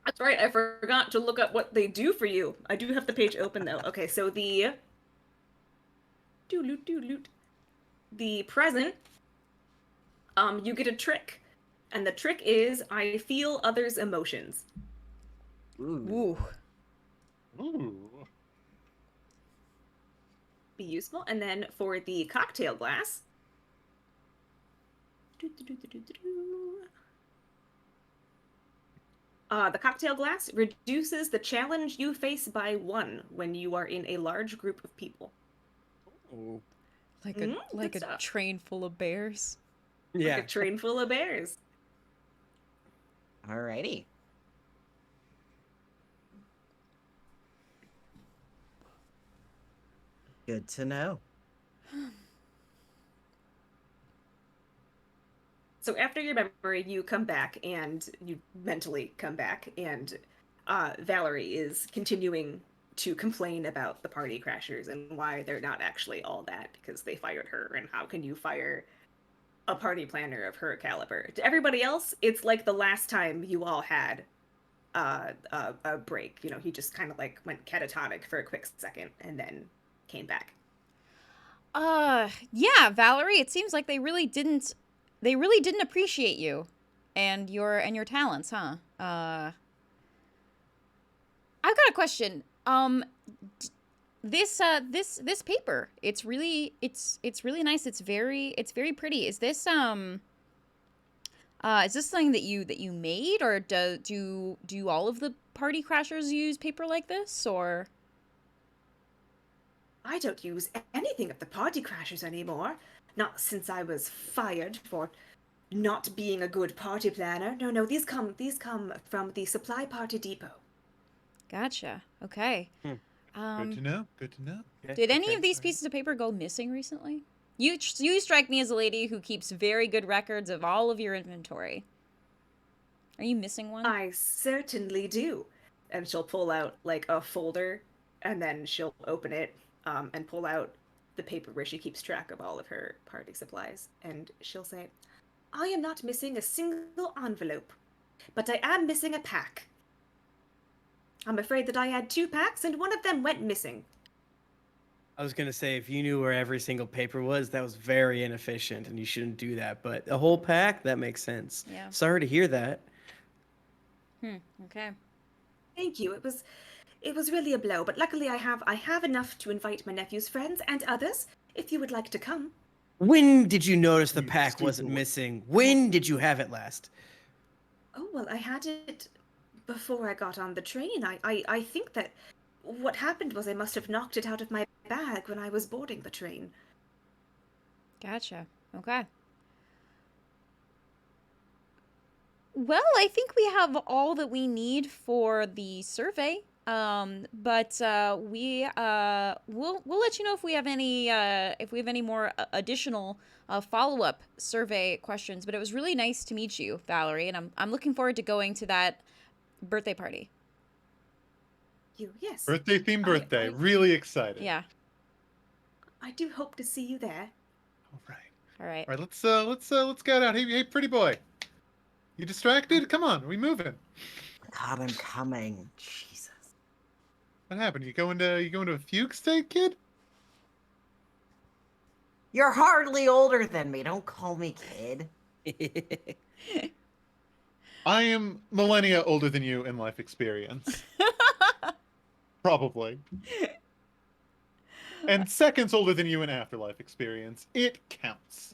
That's right, I forgot to look up what they do for you. I do have the page open though. Okay, so the the present, you get a trick. And the trick is I feel others' emotions. Ooh. Ooh. ooh, Be useful. And then for the cocktail glass, the cocktail glass reduces the challenge you face by 1 when you are in a large group of people. Ooh. Like good a stuff. train full of bears. Yeah. Like a train full of bears. Alrighty. Good to know. So after your memory, you come back, and you mentally come back, and Valerie is continuing to complain about the party crashers and why they're not actually all that, because they fired her, and how can you fire a party planner of her caliber? To everybody else, it's like the last time you all had a break. You know, he just kind of like went catatonic for a quick second and then came back. Yeah, Valerie, it seems like they really didn't appreciate you and your talents, huh? I've got a question. This paper, it's really nice. It's very pretty. Is this something that you made, or do all of the party crashers use paper like this, or? I don't use anything of the party crashers anymore. Not since I was fired for not being a good party planner. No, these come from the supply party depot. Gotcha. Okay. good to know. Good to know. Did any of these pieces of paper go missing recently? You strike me as a lady who keeps very good records of all of your inventory. Are you missing one? I certainly do. And she'll pull out like a folder, and then she'll open it and pull out the paper where she keeps track of all of her party supplies. And she'll say, I am not missing a single envelope, but I am missing a pack. I'm afraid that I had 2 packs and one of them went missing. I was gonna say if you knew where every single paper was, that was very inefficient, and you shouldn't do that. But a whole pack, that makes sense. Yeah. Sorry to hear that. Okay. Thank you. It was really a blow, but luckily I have enough to invite my nephew's friends and others if you would like to come. When did you notice the You pack wasn't stupid. missing? When did you have it last? Oh, well, I had it before I got on the train. I think that what happened was I must have knocked it out of my bag when I was boarding the train. Gotcha. Okay. Well, I think we have all that we need for the survey. But we'll let you know if we have any more additional follow-up survey questions. But it was really nice to meet you, Valerie, and I'm looking forward to going to that birthday party. Yes. Birthday themed birthday. Really excited. Yeah. I do hope to see you there. All right. All right. All right. Let's get out. Hey, pretty boy. You distracted? Come on. We moving. God, I'm coming. Jesus. What happened? You going to a fugue state, kid? You're hardly older than me. Don't call me kid. I am millennia older than you in life experience. Probably. And seconds older than you in afterlife experience. It counts.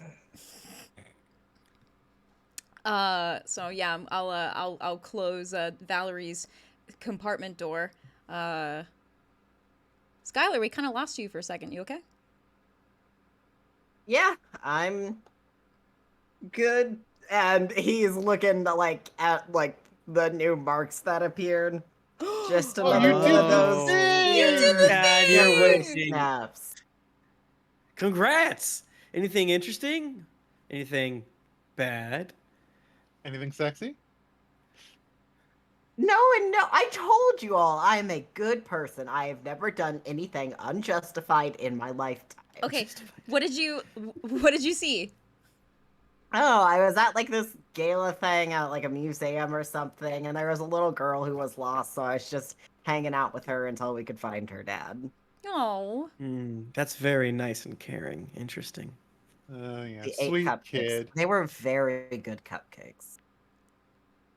So yeah, I'll close Valerie's compartment door. Skylar, we kind of lost you for a second. You okay? Yeah, I'm good. And he's looking at the new marks that appeared. Just Oh, another you one did of the those thing! weird, You did the thing! weird You're wig winning. snaps. Congrats! Anything interesting? Anything bad? Anything sexy? No and no. I told you all I am a good person. I have never done anything unjustified in my lifetime. Okay. What did you see? Oh, I was at this gala thing at a museum or something, and there was a little girl who was lost, so I was just hanging out with her until we could find her dad. Oh. That's very nice and caring. Interesting. Yeah, We ate sweet cupcakes. kid. They were very good cupcakes.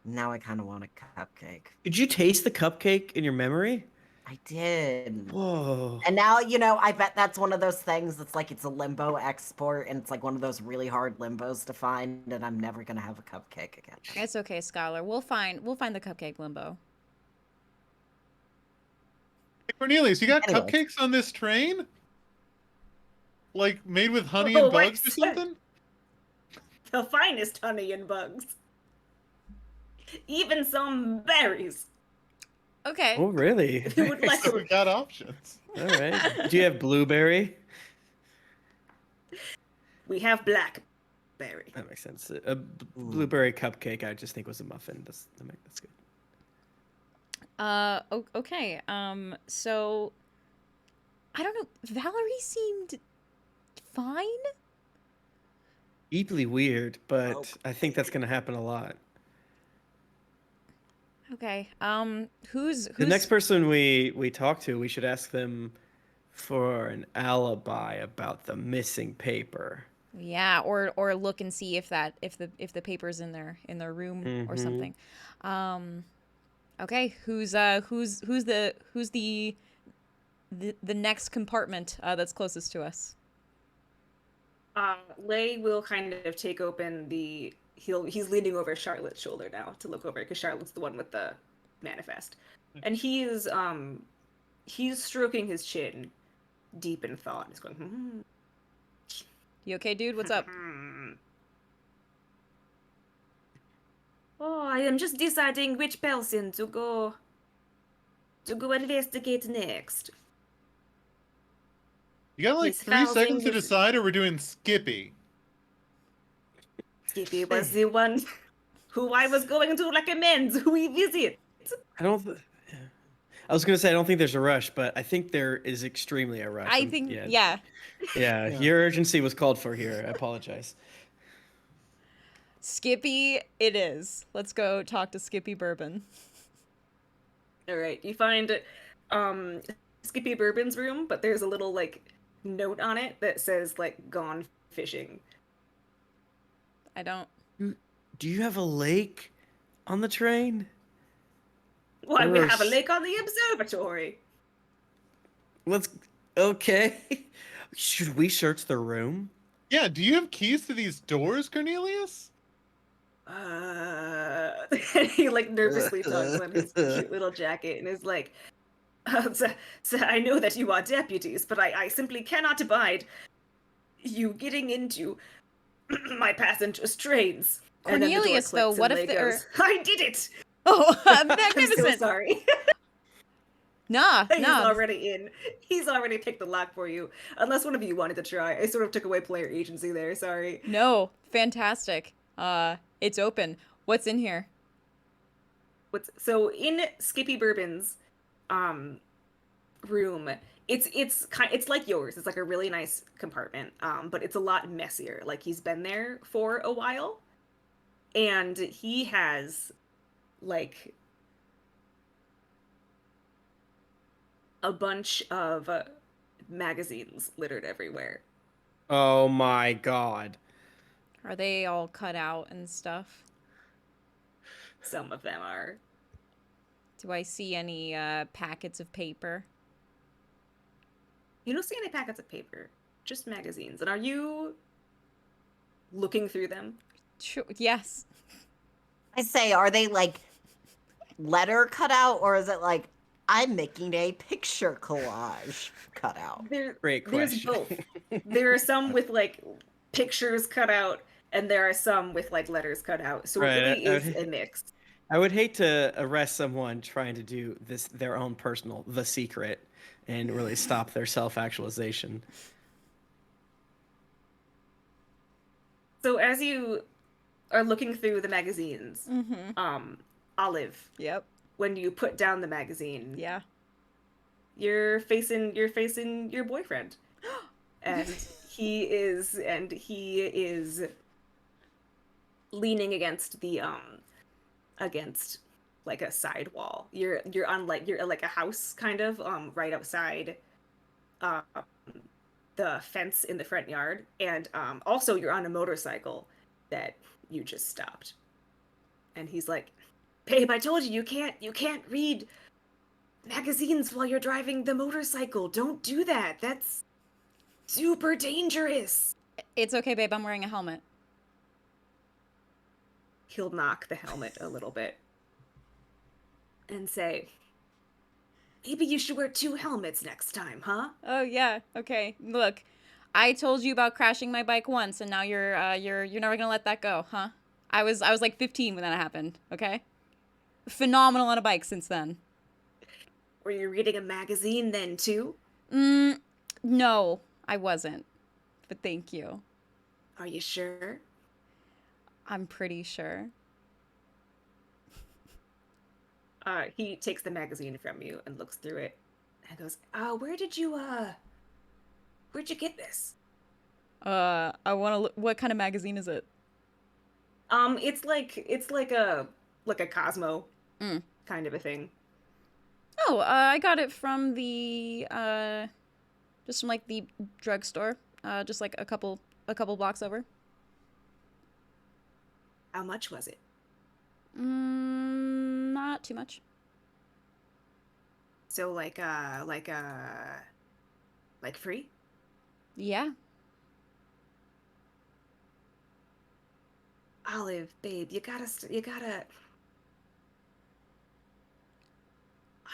Now I kind of want a cupcake. Did you taste the cupcake in your memory? I did. Whoa. And now, I bet that's one of those things that's it's a limbo export, and it's one of those really hard limbos to find, and I'm never gonna have a cupcake again. It's okay, Skylar. We'll find the cupcake limbo. Hey, Cornelius, you got Anyways. cupcakes on this train? Made with honey Oh, and wait, bugs or sir. something? The finest honey and bugs. Even some berries. Okay. Oh, really? If you would like So we got options. All right. Do you have blueberry? We have blackberry. That makes sense. A blueberry cupcake, I just think was a muffin. That's good. Okay. So I don't know. Valerie seemed fine. Deeply weird, but Oh. I think that's gonna happen a lot. Okay. Who's The next person we talk to, we should ask them for an alibi about the missing paper. Yeah, or look and see if the paper's in their room or something. Okay, who's the next compartment that's closest to us? Lay will kind of take open he's leaning over Charlotte's shoulder now to look over because Charlotte's the one with the manifest. And he's stroking his chin deep in thought. He's going, You okay, dude? What's up? Oh, I am just deciding which person to go investigate next. You got He's 3 seconds to thousand- decide, or we're doing Skippy. Skippy was the one who I was going to recommend we visit. I don't. Yeah. I was gonna say I don't think there's a rush, but I think there is extremely a rush. I think yeah. Yeah, your urgency was called for here. I apologize. Skippy, it is. Let's go talk to Skippy Bourbon. All right, you find Skippy Bourbon's room, but there's a little like note on it that says like "gone fishing." I don't. Do you have a lake on the train? Why, we Or have a lake on the observatory. Let's. Okay. Should we search the room? Yeah, do you have keys to these doors, Cornelius? He like nervously tugs on his cute little jacket and is like, so I know that you are deputies, but I simply cannot abide you getting into my passengers' trains. And then the door Cornelius, though, clicks what and if Lay there? goes, I did it! Oh, I'm so magnificent! sorry. Nah. He's already in. He's already picked the lock for you. Unless one of you wanted to try. I sort of took away player agency there, sorry. No, fantastic. It's open. What's in here? So in Skippy Bourbon's room, it's like yours. It's like a really nice compartment. But it's a lot messier. Like he's been there for a while. And he has like a bunch of magazines littered everywhere. Oh my god. Are they all cut out and stuff? Some of them are. Do I see any packets of paper? You don't see any packets of paper, just magazines. And are you looking through them? Sure. Yes. I say, are they like letter cut out, or is it like I'm making a picture collage cut out? Great There's question. both. There are some with like pictures cut out, and there are some with like letters cut out. So Right, it really I is would- a mix. I would hate to arrest someone trying to do this their own personal The Secret and really stop their self-actualization. So as you are looking through the magazines, Mm-hmm. Olive, Yep. when you put down the magazine, Yeah. you're facing your boyfriend. and he is leaning against the against like a side wall. You're like a house kind of right outside the fence in the front yard, and also you're on a motorcycle that you just stopped. And he's like, babe, I told you you can't read magazines while you're driving the motorcycle. Don't do that. That's super dangerous. It's okay, babe. I'm wearing a helmet. He'll knock the helmet a little bit and say, maybe you should wear 2 helmets next time, huh? Oh yeah. Okay. Look, I told you about crashing my bike once, and now you're never gonna let that go, huh? I was like 15 when that happened. Okay. Phenomenal on a bike since then. Were you reading a magazine then too? No, I wasn't. But thank you. Are you sure? I'm pretty sure. He takes the magazine from you and looks through it and goes, where'd you get this? I want to look. What kind of magazine is it? It's like a Cosmo kind of a thing. Oh, I got it from the just from like the drugstore, just like a couple blocks over. How much was it? Not too much. So like free? Yeah. Olive, babe, you gotta.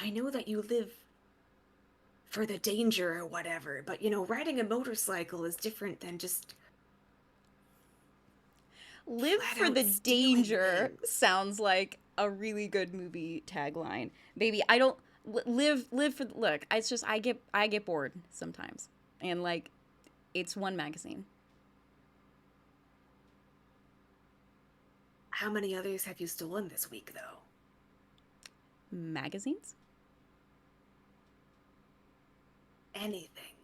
I know that you live for the danger or whatever, but riding a motorcycle is different than just Live flat for out the stealing danger things. sounds like a really good movie tagline. Baby, I don't live for look, it's just I get bored sometimes. And like it's one magazine. How many others have you stolen this week, though? Magazines? Anything.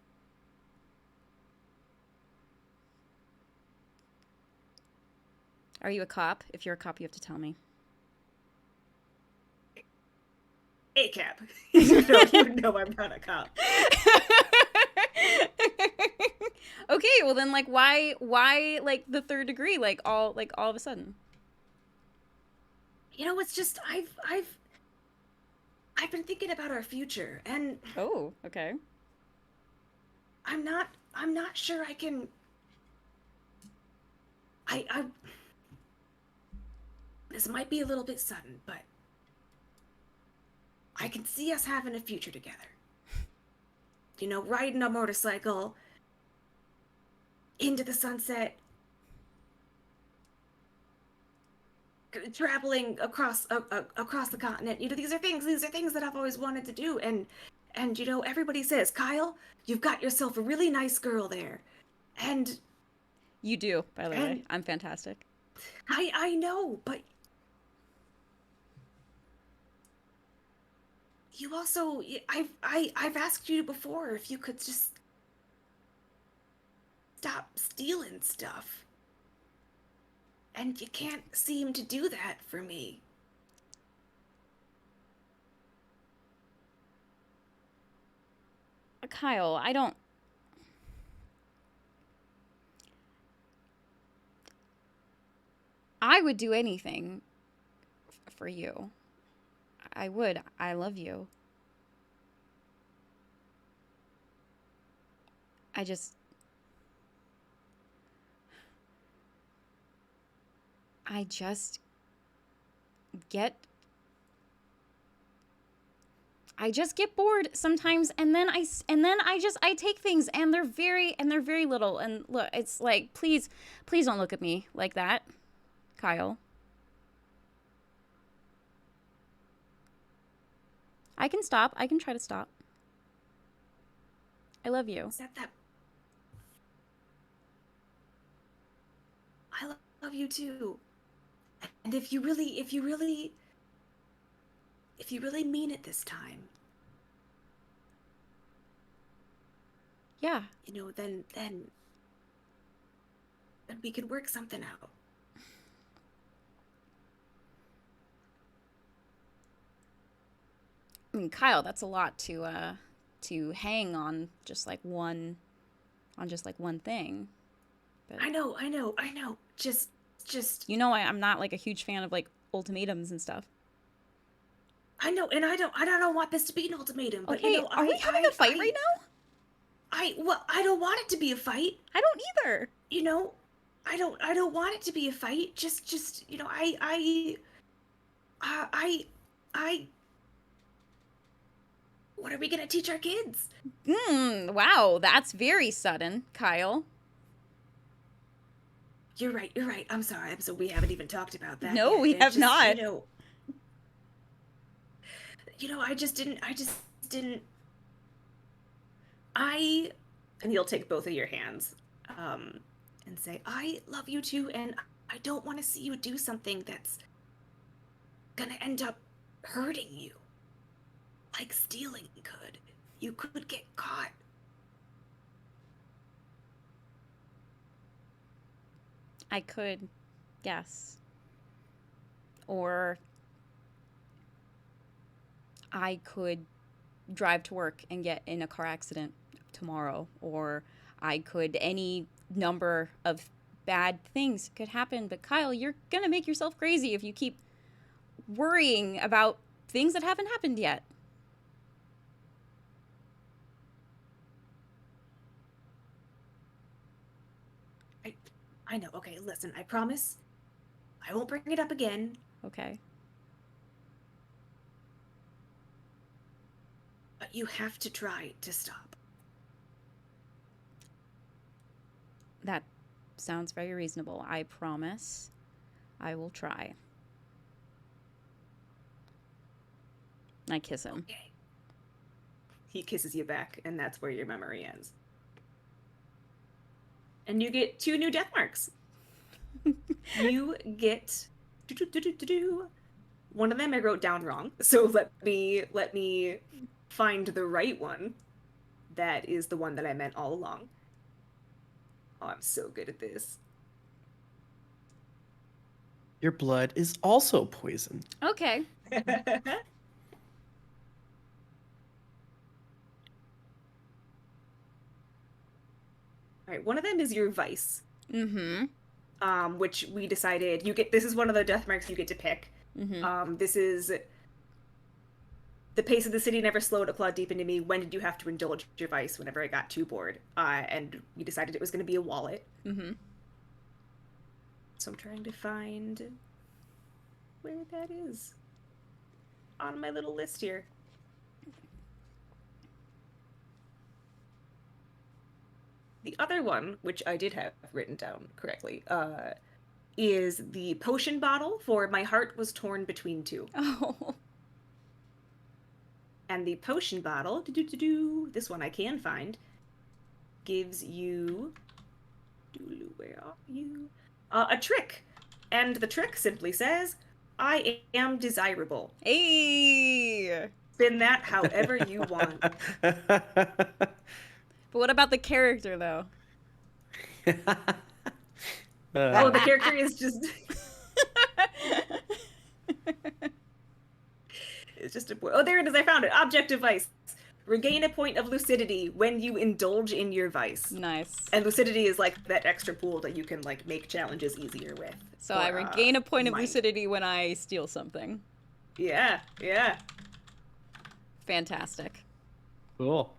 Are you a cop? If you're a cop, you have to tell me. ACAB. You know I'm not a cop. Okay, well then, like, why, like, the third degree, like, all of a sudden? You know, it's just I've been thinking about our future, and Oh, okay. I'm not sure I can. I this might be a little bit sudden, but I can see us having a future together. You know, riding a motorcycle into the sunset, traveling across the continent. You know, these are things that I've always wanted to do, and you know, everybody says, Kyle, you've got yourself a really nice girl there, and You do, by the way. I'm fantastic. I know, but you also, I've asked you before if you could just stop stealing stuff. And you can't seem to do that for me. Kyle, I would do anything for you. I would. I love you. I just get bored sometimes, and then I take things, and they're very little, and look, it's like, please don't look at me like that, Kyle. I can stop. I can try to stop. I love you. Is that I love you too. And if you really mean it this time, Yeah. you know, then we could work something out. I mean, Kyle, that's a lot to hang on just like one thing. But I know. Just you know, I'm not like a huge fan of like ultimatums and stuff. I know, and I don't want this to be an ultimatum. But Okay, you know, are we having a fight right now? I don't want it to be a fight. I don't either. You know, I don't want it to be a fight. Just you know, I what are we gonna teach our kids? Wow, that's very sudden, Kyle. You're right. I'm sorry. We haven't even talked about that. No, yet. we And have just, not. You know, I just didn't. And you'll take both of your hands, and say, I love you too, and I don't want to see you do something that's gonna end up hurting you. Like stealing could. You could get caught. I could, yes. Or I could drive to work and get in a car accident tomorrow. Or I could, any number of bad things could happen. But Kyle, you're gonna make yourself crazy if you keep worrying about things that haven't happened yet. I know. Okay, listen, I promise I won't bring it up again. Okay. But you have to try to stop. That sounds very reasonable. I promise I will try. I kiss him. Okay. He kisses you back, and that's where your memory ends. And you get 2 new death marks. You get one of them I wrote down wrong, so let me find the right one. That is the one that I meant all along. Oh, I'm so good at this. Your blood is also poison. Okay. One of them is your vice. Mm-hmm. Which we decided this is one of the death marks you get to pick. Mm-hmm. This is the pace of the city never slowed. It clawed deep into me. When did you have to indulge your vice? Whenever I got too bored. And we decided it was going to be a wallet. Mm-hmm. So I'm trying to find where that is on my little list here. The other one, which I did have written down correctly, is the potion bottle for My Heart Was Torn Between Two. Oh. And the potion bottle, this one I can find, gives you, where are you? A trick. And the trick simply says, I am desirable. Hey. Spin that however you want. But what about the character, though? Oh, the character is just... It's just a... Oh, there it is. I found it. Objective vice. Regain a point of lucidity when you indulge in your vice. Nice. And lucidity is like that extra pool that you can like make challenges easier with. So I regain a point of might. lucidity when I steal something. Yeah, yeah. Fantastic. Cool.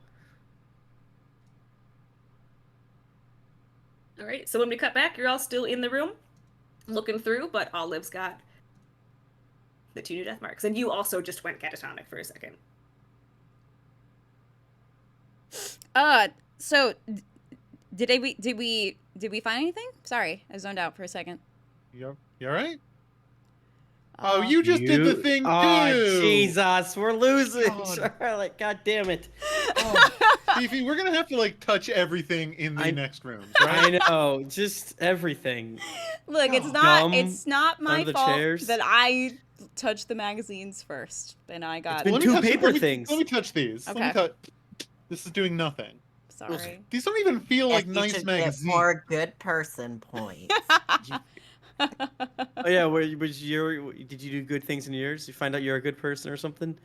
All right, so when we cut back, you're all still in the room, looking through, but Olive's got the 2 new death marks. And you also just went catatonic for a second. So did we find anything? Sorry, I zoned out for a second. You all right? Oh, you just did the thing too. Oh, Jesus, we're losing, God. Charlotte. God damn it. Oh, Fifi, we're gonna have to like touch everything in the next rooms, right? I know, just everything. Look, it's not my the fault chairs. that I touched the magazines first, and I got. It's been two paper things. Let me touch these. Okay. This is doing nothing. Sorry. These don't even feel like You nice should magazines. get more good person points. Oh yeah, did you do good things in yours? You find out you're a good person or something?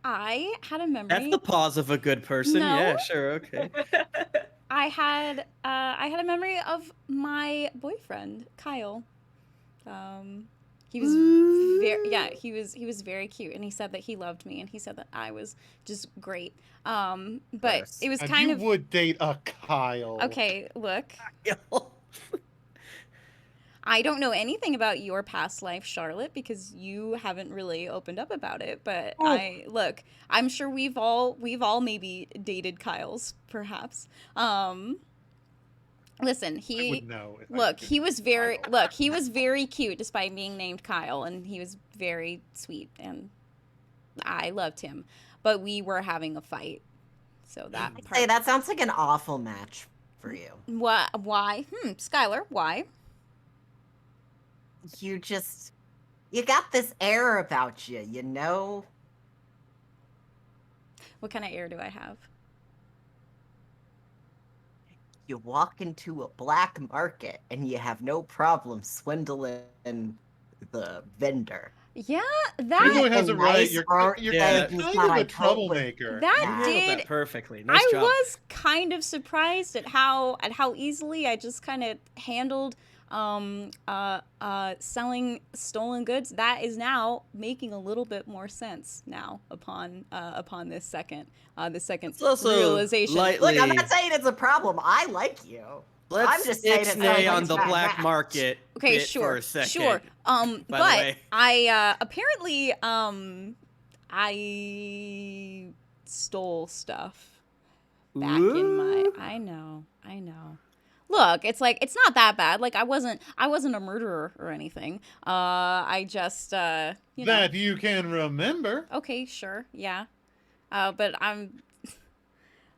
I had a memory. That's the pause of a good person. No. Yeah, sure, okay. I had a memory of my boyfriend, Kyle. He was he was very cute, and he said that he loved me, and he said that I was just great. But it was And kind you of would date a Kyle. okay. Look, I don't know anything about your past life, Charlotte, because you haven't really opened up about it. But I'm sure we've all maybe dated Kyles, perhaps. Listen, I would know if I look, could he was very Kyle. he was very cute despite being named Kyle, and he was very sweet, and I loved him. But we were having a fight, so that I'd part. say that sounds like an awful match for you. What? Why? Skylar, why? You got this air about you, you know? What kind of air do I have? You walk into a black market and you have no problem swindling the vendor. Yeah, Even that though it has a right, nice you're art Yeah. kind things of that I a troublemaker. that Yeah. You handled did. that perfectly. Nice I job. was kind of surprised at how easily I just kind of handled selling stolen goods. That is now making a little bit more sense now upon this second It's also realization. lightly. Look, I'm not saying it's a problem. I like you. Let's I'm just saying it sounds like on it's the not black match. market. Okay, bit sure, For a second. sure. By the But way. I apparently I stole stuff back in my. I know. Look, it's like it's not that bad. Like I wasn't a murderer or anything. I just you know. That you can remember. Okay, sure, yeah. But I'm.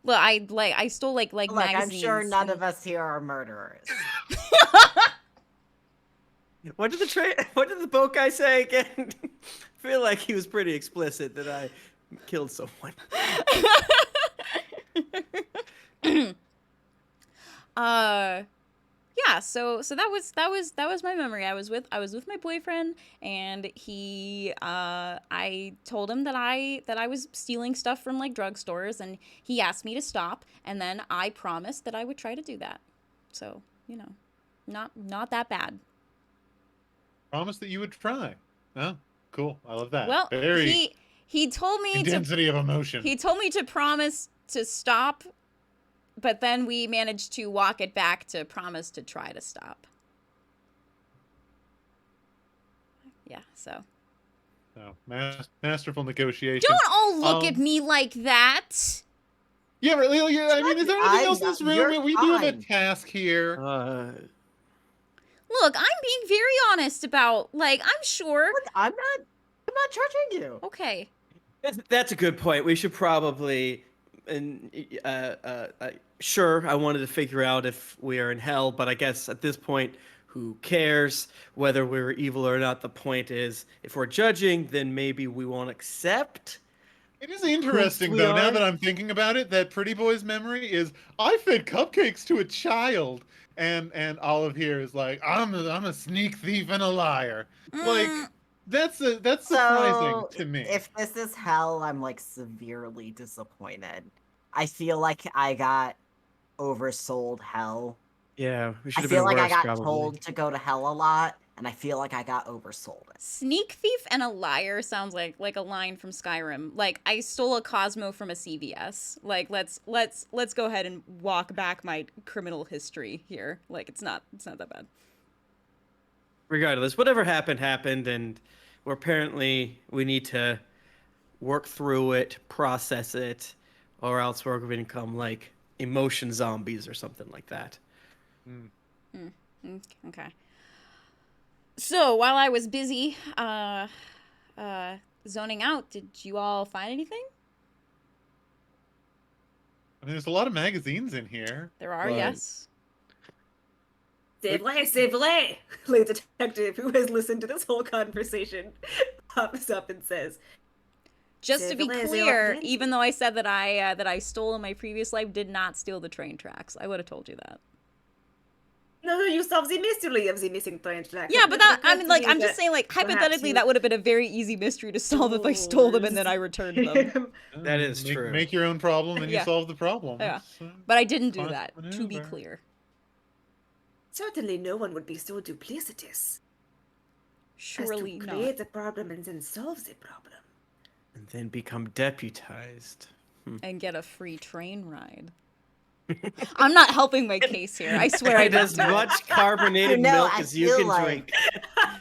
Look, I stole like Look, magazines. I'm sure none and- of us here are murderers. What did the boat guy say again? I feel like he was pretty explicit that I killed someone. Yeah, yeah, so that was my memory. I was with my boyfriend, and I told him that I was stealing stuff from like drugstores, and he asked me to stop, and then I promised that I would try to do that. So, not that bad. Promise that you would try. Oh, cool. I love that. Well, Very he told me intensity of emotion. he told me to promise to stop, but then we managed to walk it back to promise to try to stop. Yeah, so. Oh, masterful negotiation. Don't all look at me like that. Yeah, really. Yeah, I mean, is there anything else in this You're room? We do have a fine. task here. Look, I'm being very honest about, like, I'm sure. Look, I'm not judging you. Okay. That's a good point. We should probably, and sure, I wanted to figure out if we are in hell, but I guess at this point, who cares whether we're evil or not? The point is, if we're judging, then maybe we won't accept. It is interesting, we though, now are. that I'm thinking about it, that Pretty Boy's memory is, I fed cupcakes to a child, and Olive here is like, I'm a sneak thief and a liar. Like, that's surprising So, to me. if this is hell, I'm like severely disappointed. I feel like I got oversold hell. Yeah, we should I have feel been like worse, I got probably. told to go to hell a lot, and I feel like I got oversold it. Sneak thief and a liar sounds like a line from Skyrim. Like, I stole a Cosmo from a CVS. Like, let's go ahead and walk back my criminal history here. Like, it's not that bad. Regardless, whatever happened, and we need to work through it, process it, or else we're going to become like emotion zombies or something like that. Okay. So, while I was busy zoning out, did you all find anything? I mean, there's a lot of magazines in here. There are, but- yes. C'est vrai, the detective who has listened to this whole conversation pops up and says, Just to be C'est vrai, clear, c'est even though I said that I stole in my previous life, did not steal the train tracks. I would have told you that. no, you solved the mystery of the missing train track. Yeah, It but never that, I occurred mean, to like, me I'm just that saying, like, perhaps hypothetically, you that would have been a very easy mystery to solve if I stole them and then I returned them. That is true. Make your own problem and Yeah. you solve the problem. Yeah. It's, But I didn't do Fine that, to be maneuver. clear. Certainly no one would be so duplicitous as Surely to not. create a problem and then solve the problem. And then become deputized. And get a free train ride. I'm not helping my case here. I swear I And as didn't do it. much carbonated No, milk I as you feel can like- drink. I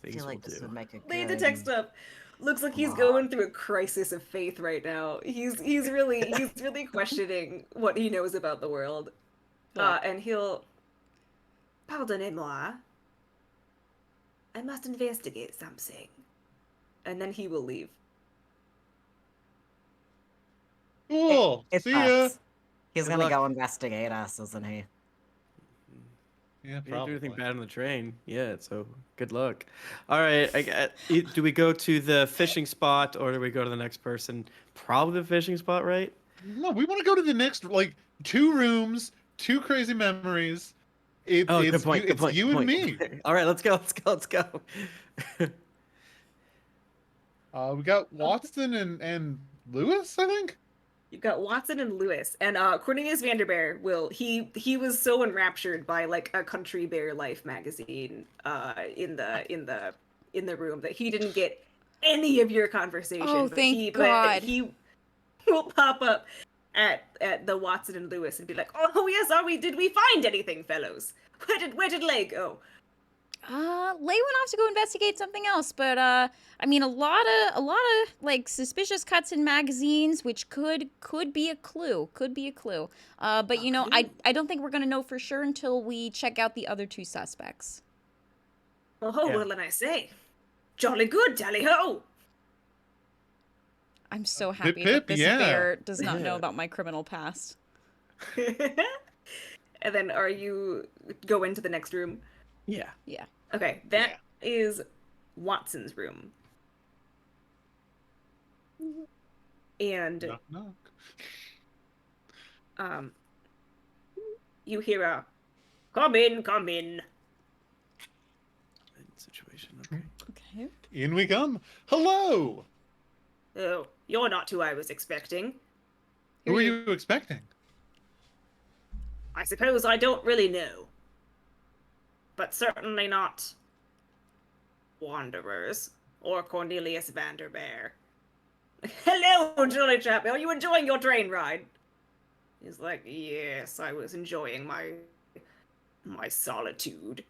Things feel will like this do. would make a Lay the good... text up. Looks like he's Wow. going through a crisis of faith right now. He's really questioning what he knows about the world. And he'll, pardonnez-moi, I must investigate something. And then he will leave. Cool. It's See ya. us. He's Good gonna luck. go investigate us, isn't he? Yeah, You didn't probably. do anything bad on the train yet, so good luck. All right, do we go to the fishing spot or do we go to the next person? Probably the fishing spot, right? No, we want to go to the next, like, 2 rooms, 2 crazy memories. It's Good point. you and me. All right, let's go. We got Watson and Lewis, I think. You've got Watson and Lewis, and Cornelius Vanderbeer will he was so enraptured by like a Country Bear Life magazine in the room that he didn't get any of your conversation. Oh, but thank but God. he will pop up at the Watson and Lewis and be like, "Oh yes, did we find anything, fellows? Where did Lay go?" Lay went off to go investigate something else, but I mean, a lot of like suspicious cuts in magazines, which could be a clue. But you know, clue? I don't think we're gonna know for sure until we check out the other 2 suspects. Oh, Yeah. well, then I say, jolly good, tally ho! I'm so Pip, happy pip, that this yeah. bear does not know Yeah. about my criminal past. And then are you go into the next room? Yeah. Yeah. Okay, that is Watson's room. And Knock, knock. you hear a, "Come in, come in." Situation. Okay. Okay. In we come. Hello. Oh, you're not who I was expecting. Who are you expecting? I suppose I don't really know. But certainly not Wanderers or Cornelius Vanderbeer. "Hello, jolly chap. Are you enjoying your train ride?" He's like, "Yes, I was enjoying my solitude."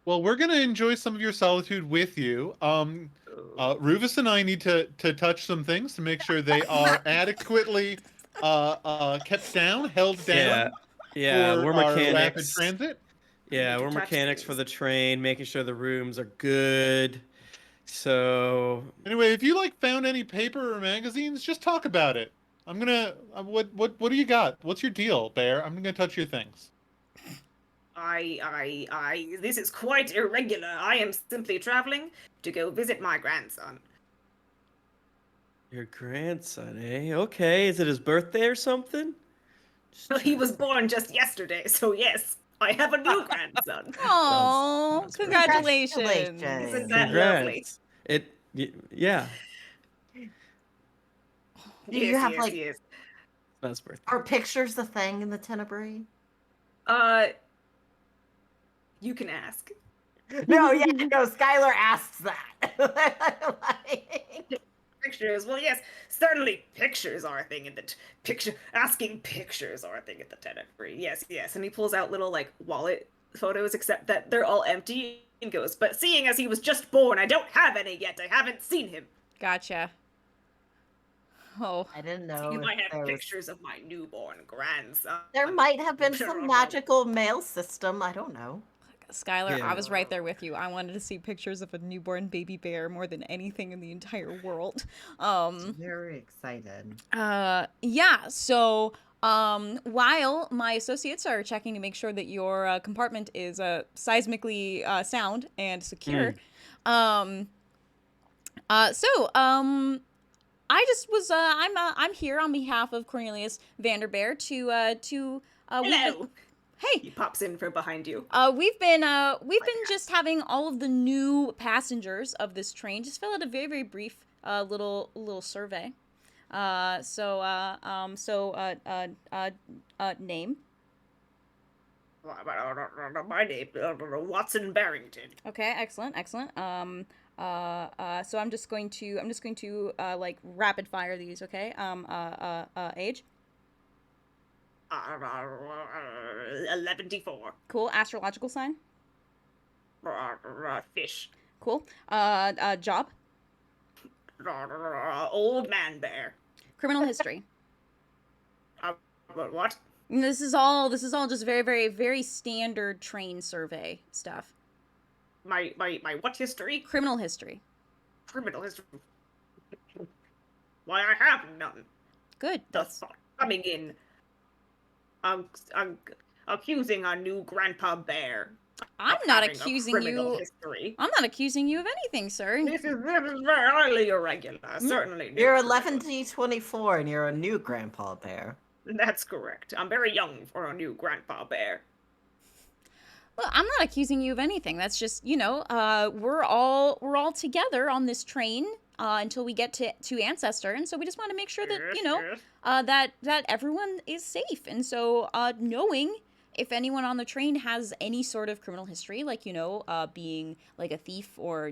Well, we're gonna enjoy some of your solitude with you. Rufus and I need to touch some things to make sure they are adequately kept down, held down Yeah, for we're our rapid mechanics. transit. Yeah, need to we're touch mechanics for things. the train, making sure the rooms are good. So Anyway, if you found any paper or magazines, just talk about it. I'm gonna. What do you got? What's your deal, Bear? I'm gonna touch your things. This is quite irregular. I am simply traveling to go visit my grandson. your grandson, eh? Okay, is it his birthday or something? He was born just yesterday, so yes, I have a new grandson. Oh, sounds great. congratulations. Isn't that lovely? Congrats. Yeah, Do you have like Yes. it's not his birthday. are pictures a thing in the Tenebris? You can ask. No, yeah, no. Skylar asks that. Pictures. Well, yes, certainly pictures are a thing in the asking pictures are a thing at the Tenebris. Yes. And he pulls out little wallet photos, except that they're all empty, and goes, "But seeing as he was just born, I don't have any yet. I haven't seen him. Gotcha. Oh. I didn't know. You if might have there was- pictures of my newborn grandson. There might have been some magical mail system. I don't know. Skylar, Yeah. I was right there with you. I wanted to see pictures of a newborn baby bear more than anything in the entire world. Very excited. Yeah, so while my associates are checking to make sure that your compartment is seismically sound and secure, I just was I'm here on behalf of Cornelius Vanderbeer to Hello. Hey, He pops in from behind you. we've been just having all of the new passengers of this train just fill out a very, very brief little survey. Name. My name, Watson Barrington. Okay, excellent. So I'm just going to rapid fire these, okay? Age. 11D4. Cool. Astrological sign. Fish. Cool. Job. Old man bear. Criminal history. What? And this is all just very, very, very standard train survey stuff. My what history? Criminal history. Criminal history. Why, I have none. Good. The thought coming in. Accusing our new Grandpa Bear. I'm of not having a accusing criminal you. History. I'm not accusing you of anything, sir. This is very highly irregular. Certainly. You're new criminal. 11D24 and you're a new Grandpa Bear. That's correct. I'm very young for a new Grandpa Bear. Well, I'm not accusing you of anything. That's just, we're all together on this train until we get to Ancestor, and so we just want to make sure that Yes. that everyone is safe. And so knowing if anyone on the train has any sort of criminal history, like being like a thief or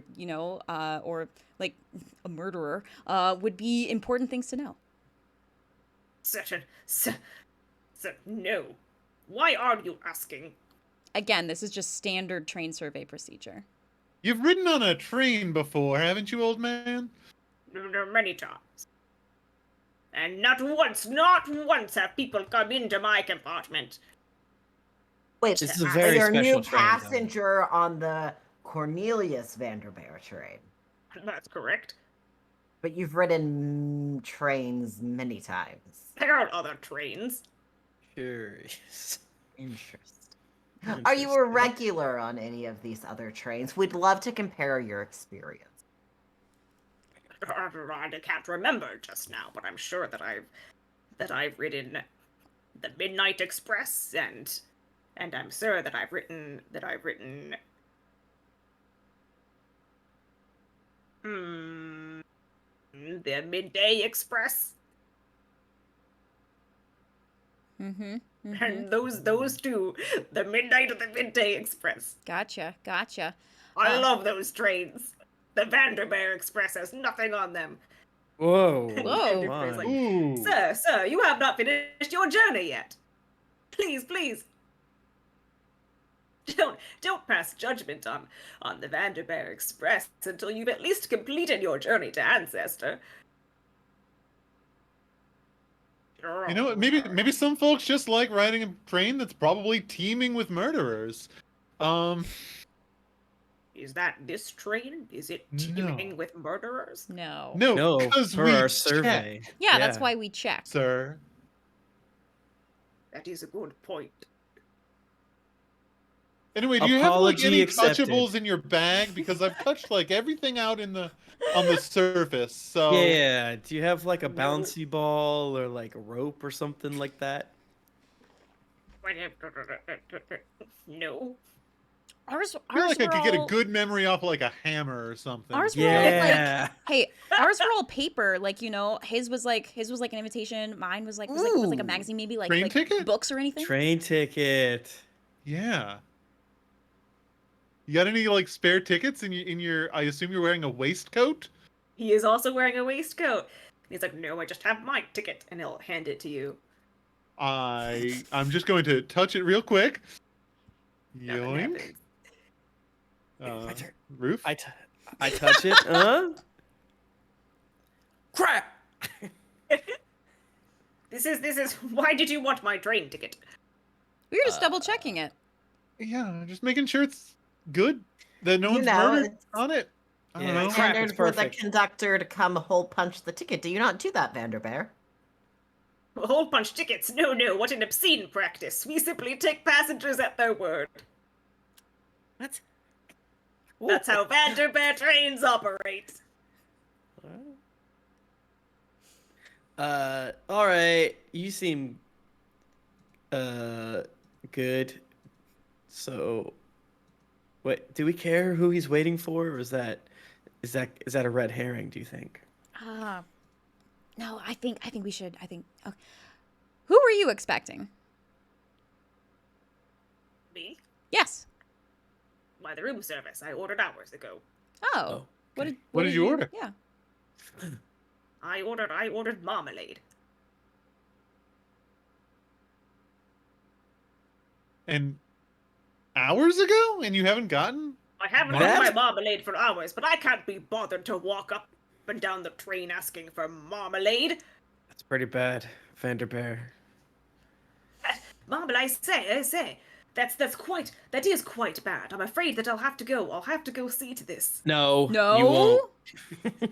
or like a murderer, would be important things to know. No. Why are you asking? Again, this is just standard train survey procedure. You've ridden on a train before, haven't you, old man? Many times. And not once have people come into my compartment. Wait, This is a very you're a special new train, though. passenger on the Cornelius Vanderbeer train. That's correct. But you've ridden trains many times. There are other trains. Curious. Interesting. Are you a regular on any of these other trains? We'd love to compare your experience. I can't remember just now, but I'm sure that I've ridden the Midnight Express, and I'm sure that I've written the Midday Express. Mm-hmm. And those two, the Midnight and the Midday Express. Gotcha. I love those trains. The Vandermeer Express has nothing on them. Whoa. Whoa. Come on. Like, Ooh. Sir, you have not finished your journey yet. Please. Don't pass judgment on the Vandermeer Express until you've at least completed your journey to Ancestor. You know what? Maybe some folks just like riding a train that's probably teeming with murderers. Is that this train? Is it teeming with murderers? No. No, because for we our checked, survey. Yeah, that's why we checked. sir. That is a good point. Anyway, do you have like Apology any accepted. touchables in your bag? Because I've touched like everything out on the surface. So Yeah. Do you have like a No. bouncy ball or like a rope or something like that? No. Ours I feel like I were could get a all- good memory off like a hammer or something. Ours were all like, Yeah. hey, ours were all paper. Like, you know, his was like an invitation. Mine was like a Ooh. magazine, maybe like Train ticket? books or anything. Train ticket. Yeah. You got any like spare tickets in your? I assume you're wearing a waistcoat. He is also wearing a waistcoat. He's like, no, I just have my ticket, and he'll hand it to you. I'm just going to touch it real quick. Nothing Yoink. happens. Roof. I touch it. Crap. This is. Why did you want my train ticket? We were just double checking it. Yeah, just making sure it's good. That no You one's know, murdered it's- on it. I don't Yeah, know. it's crap, Standard for the perfect. conductor to come hole punch the ticket. Do you not do that, Vanderbear? Hole punch tickets? No. What an obscene practice. We simply take passengers at their word. What? That's how Vanderbeer trains operate. All right. You seem good. So, wait, do we care who he's waiting for, or is that a red herring, do you think? No, I think we should. Okay. Who were you expecting? Me? Yes. By the room service. I ordered hours ago. Oh. okay. What did you order? Yeah. I ordered marmalade. And hours ago, and you haven't gotten? I haven't What? had my marmalade for hours, but I can't be bothered to walk up and down the train asking for marmalade. That's pretty bad, Vanderbeer. Marmalade, I say. That is quite bad. I'm afraid that I'll have to go see to this. No. No. You won't.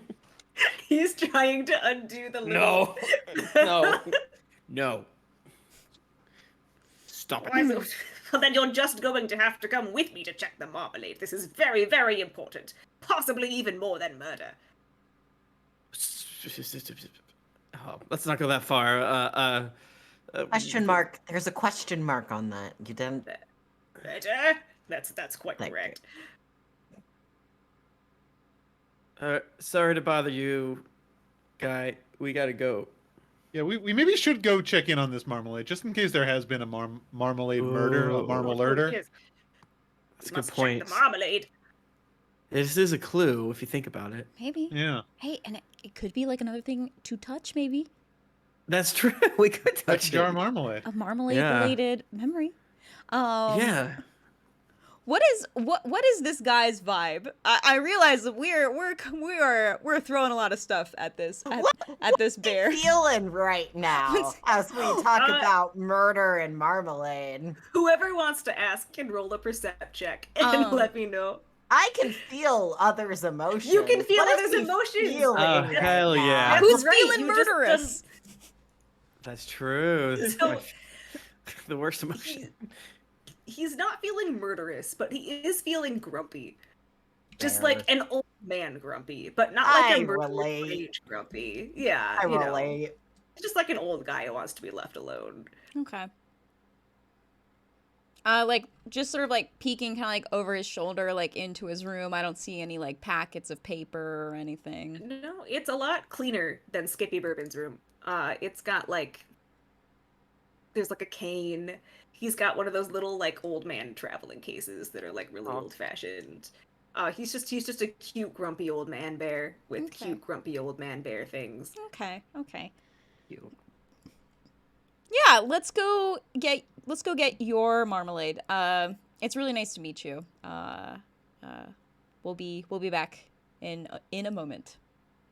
He's trying to undo the No. little... No. Stop Why it. so... Well, then you're just going to have to come with me to check the marmalade. This is very, very important. Possibly even more than murder. Oh, let's not go that far. Question mark. There's a question mark on that. You didn't. Better? That's quite Thank you. correct. Sorry to bother you, guy. We gotta go. Yeah, we maybe should go check in on this marmalade, just in case there has been a marmalade murder, a Ooh. marmalerder. Yes, That's a must good check point. the marmalade. This is a clue if you think about it. Maybe. Yeah, Hey, and it could be like another thing to touch, maybe. That's true. We could that's touch a jar of it. marmalade. A marmalade-related memory. Yeah. What is this guy's vibe? I realize that we're throwing a lot of stuff at this at this bear. Feeling right now as we talk about murder and marmalade. Whoever wants to ask can roll a percept check and let me know. I can feel others' emotions. You can feel What is others' he emotions. feeling Oh, right hell now? yeah. Who's right, feeling you just murderous? That's true. That's So- the worst emotion. He's not feeling murderous, but he is feeling grumpy. Just Fair. like an old man grumpy, but not like I a murderous relate. rage grumpy. Yeah, I you know. relate. just like an old guy who wants to be left alone. Okay. Like, just sort of, like, peeking kind of, like, over his shoulder, like, into his room. I don't see any, like, packets of paper or anything. No, it's a lot cleaner than Skippy Bourbon's room. It's got, like, there's, like, a cane. He's got one of those little, like, old man traveling cases that are, like, really old-fashioned. He's just a cute, grumpy old man bear with cute, grumpy old man bear things. Okay. You. Yeah, let's go get your marmalade. It's really nice to meet you. We'll be back in a moment.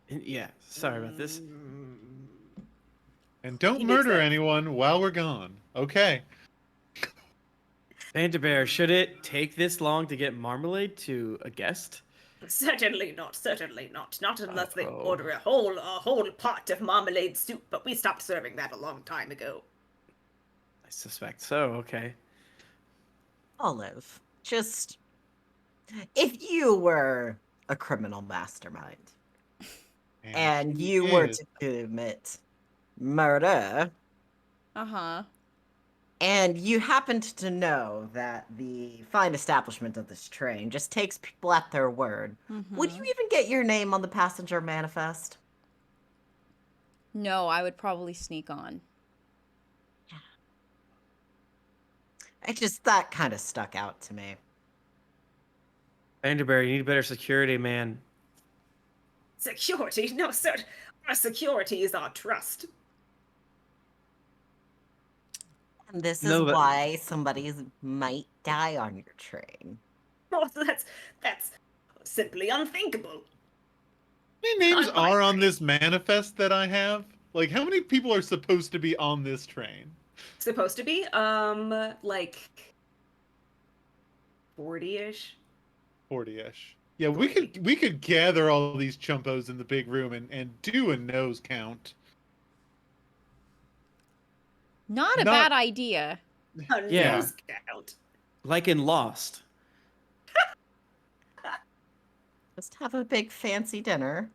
Yeah, sorry about this. And don't murder anyone while we're gone. Okay. Vanderbear, should it take this long to get marmalade to a guest? Certainly not. Not unless they order a whole pot of marmalade soup, but we stopped serving that a long time ago. I suspect so, okay. Olive, just if you were a criminal mastermind and you were to commit murder, and you happened to know that the fine establishment of this train just takes people at their word, would you even get your name on the passenger manifest? No, I would probably sneak on. That kind of stuck out to me. Vanderbear, you need better security, man. Security? No, sir. Our security is our trust. And this is why somebody might die on your train. Oh, that's simply unthinkable. How many names are on this manifest that I have? Like, how many people are supposed to be on this train? Supposed to be? Like 40-ish. 40-ish. Yeah, we could gather all these chumpos in the big room and do a nose count. Not a bad idea. A nose count. Like in Lost. Just have a big fancy dinner.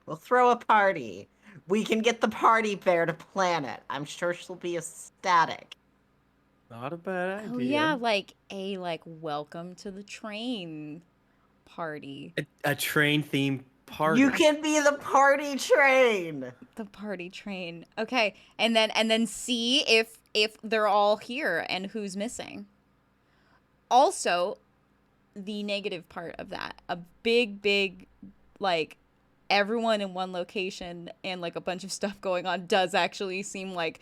We'll throw a party. We can get the party bear to plan it. I'm sure she'll be ecstatic. Not a bad idea. Oh yeah, like a welcome to the train party. A train themed party. You can be the party train. The party train. Okay, and then see if they're all here and who's missing. Also, the negative part of that, a big like everyone in one location and like a bunch of stuff going on does actually seem like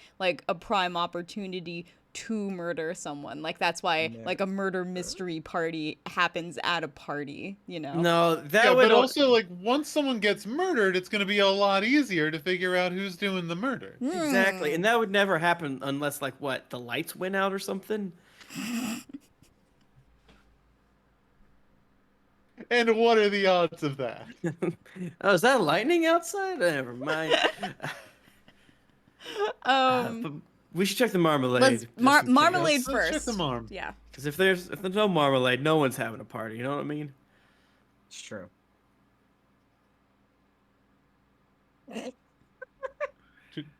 a prime opportunity to murder someone. Like that's why like a murder mystery party happens at a party, you know? No, that would... But also, like, once someone gets murdered, it's going to be a lot easier to figure out who's doing the murder. Exactly, and that would never happen unless, like, what, the lights went out or something? And what are the odds of that? Oh, is that lightning outside? Never mind. But we should check the marmalade. Marmalade first. Let's check the marm. Yeah. Because if there's no marmalade, no one's having a party. You know what I mean? It's true.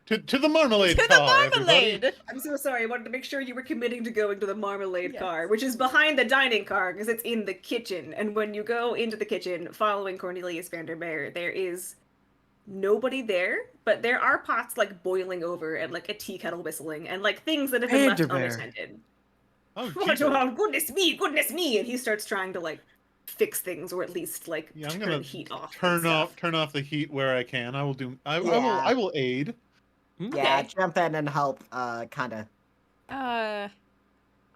To the marmalade car. To the marmalade. Everybody. I'm so sorry. I wanted to make sure you were committing to going to the marmalade car, which is behind the dining car because it's in the kitchen. And when you go into the kitchen, following Cornelius Vandermeer, there is nobody there, but there are pots like boiling over and like a tea kettle whistling and like things that have been left unattended. Oh, goodness me! And he starts trying to like fix things or at least like I'm turn gonna heat off. turn off the heat where I can. I will aid. Yeah, jump in and help. Kind of. I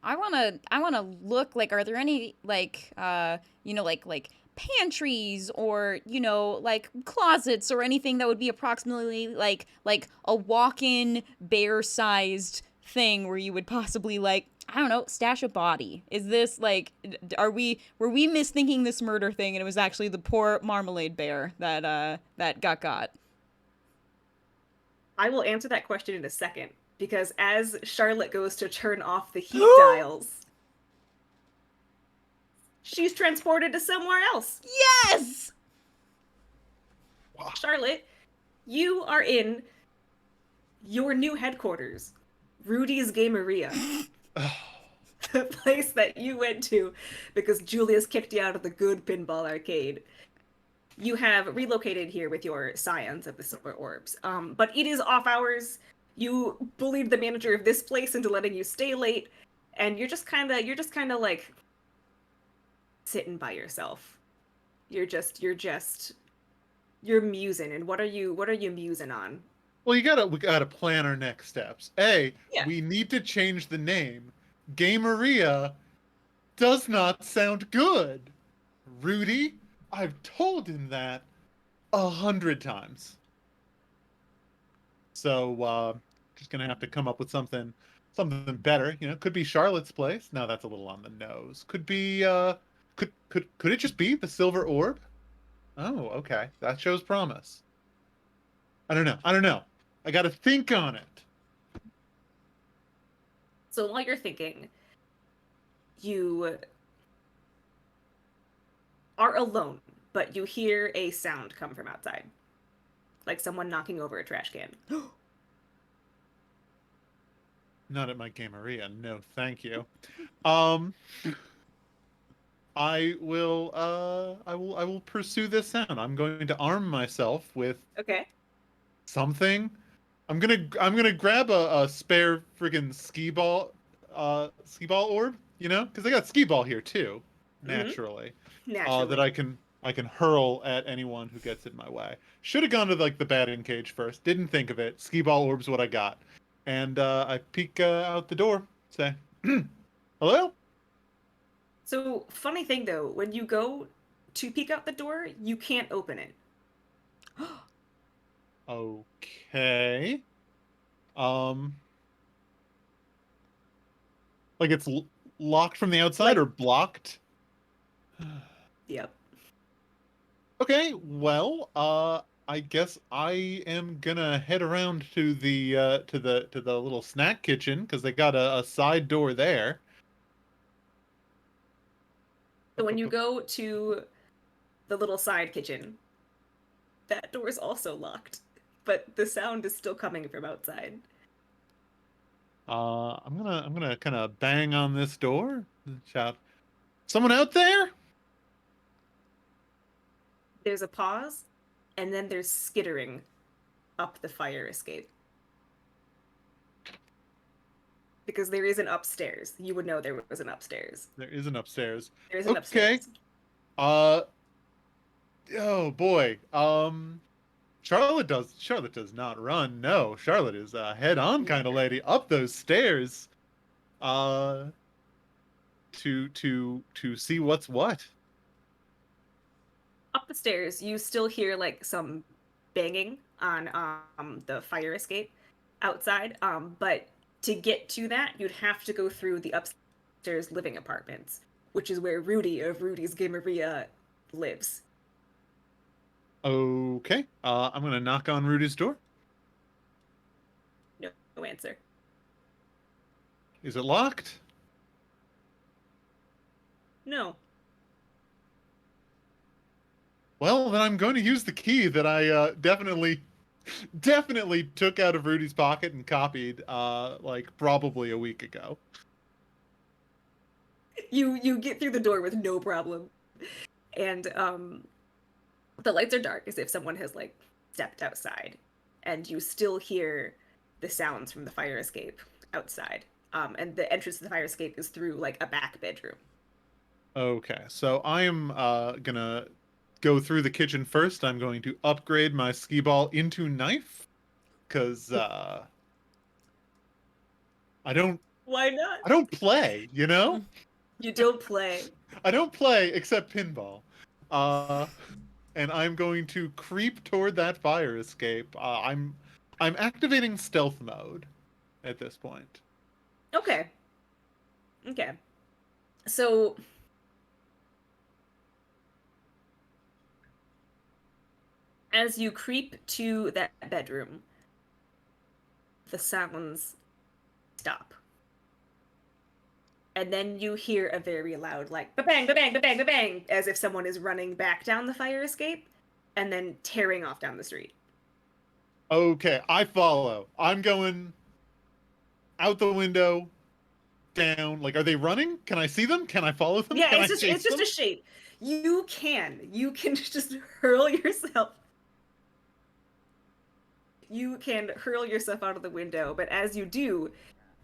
wanna look, like, are there any like like pantries or like closets or anything that would be approximately like a walk-in bear-sized thing where you would possibly, like, I don't know, stash a body? Is this like, were we misthinking this murder thing and it was actually the poor marmalade bear that got? I will answer that question in a second, because as Charlotte goes to turn off the heat dials, she's transported to somewhere else. Yes! Wow. Charlotte, you are in your new headquarters, Rudy's Gameria. The place that you went to because Julius kicked you out of the good pinball arcade. You have relocated here with your scions of the Silver Orbs. But it is off hours. You bullied the manager of this place into letting you stay late, and you're just kind of like sitting by yourself. You're musing. And what are you musing on? Well, we gotta plan our next steps. Yeah. We need to change the name. Gameria does not sound good. Rudy, I've told him that 100 times. So, just gonna have to come up with something better. You know, could be Charlotte's place. No, that's a little on the nose. Could be, could it just be the Silver Orb? Oh, okay. That shows promise. I don't know. I gotta think on it. So while you're thinking, you are alone, but you hear a sound come from outside. Like someone knocking over a trash can. Not at my gameria, no thank you. I will pursue this sound. I'm going to arm myself with Okay. something. I'm gonna grab a spare friggin' skee ball orb, you know, because I got skee ball here too, naturally. Naturally. That I can hurl at anyone who gets in my way. Should have gone to like the batting cage first. Didn't think of it. Skee ball orb's what I got, and I peek out the door. Say, hello. So, funny thing though, when you go to peek out the door, you can't open it. Okay. Like it's locked from the outside or blocked? Yep. Okay, well, I guess I am gonna head around to the little snack kitchen because they got a side door there. So when you go to the little side kitchen, that door is also locked, but the sound is still coming from outside. I'm gonna kind of bang on this door and shout, "Someone out there?" There's a pause, and then there's skittering up the fire escape. Because there is an upstairs. You would know there was an upstairs. There is an upstairs. There is an Okay. upstairs. Oh boy. Charlotte does not run. No, Charlotte is a head-on kind of lady up those stairs. To see what's what. Up the stairs, you still hear like some banging on the fire escape outside. But to get to that, you'd have to go through the upstairs living apartments, which is where Rudy of Rudy's Gameria lives. Okay. I'm gonna knock on Rudy's door. No answer. Is it locked? No. Well, then I'm going to use the key that I definitely took out of Rudy's pocket and copied like probably a week ago. You get through the door with no problem. And the lights are dark as if someone has like stepped outside, and you still hear the sounds from the fire escape outside. And the entrance to the fire escape is through like a back bedroom. Okay, so I am gonna go through the kitchen first. I'm going to upgrade my skee ball into knife because I don't Why not? I don't play, you know? You don't play. I don't play except pinball. And I'm going to creep toward that fire escape. I'm activating stealth mode at this point. Okay. So as you creep to that bedroom, the sounds stop. And then you hear a very loud, like, ba-bang, ba-bang, ba-bang, ba-bang, as if someone is running back down the fire escape and then tearing off down the street. Okay, I follow. I'm going out the window, down. Like, are they running? Can I see them? Can I follow them? Yeah, Can I it's chase just them? a shape. You can just hurl yourself. You can hurl yourself out of the window, but as you do,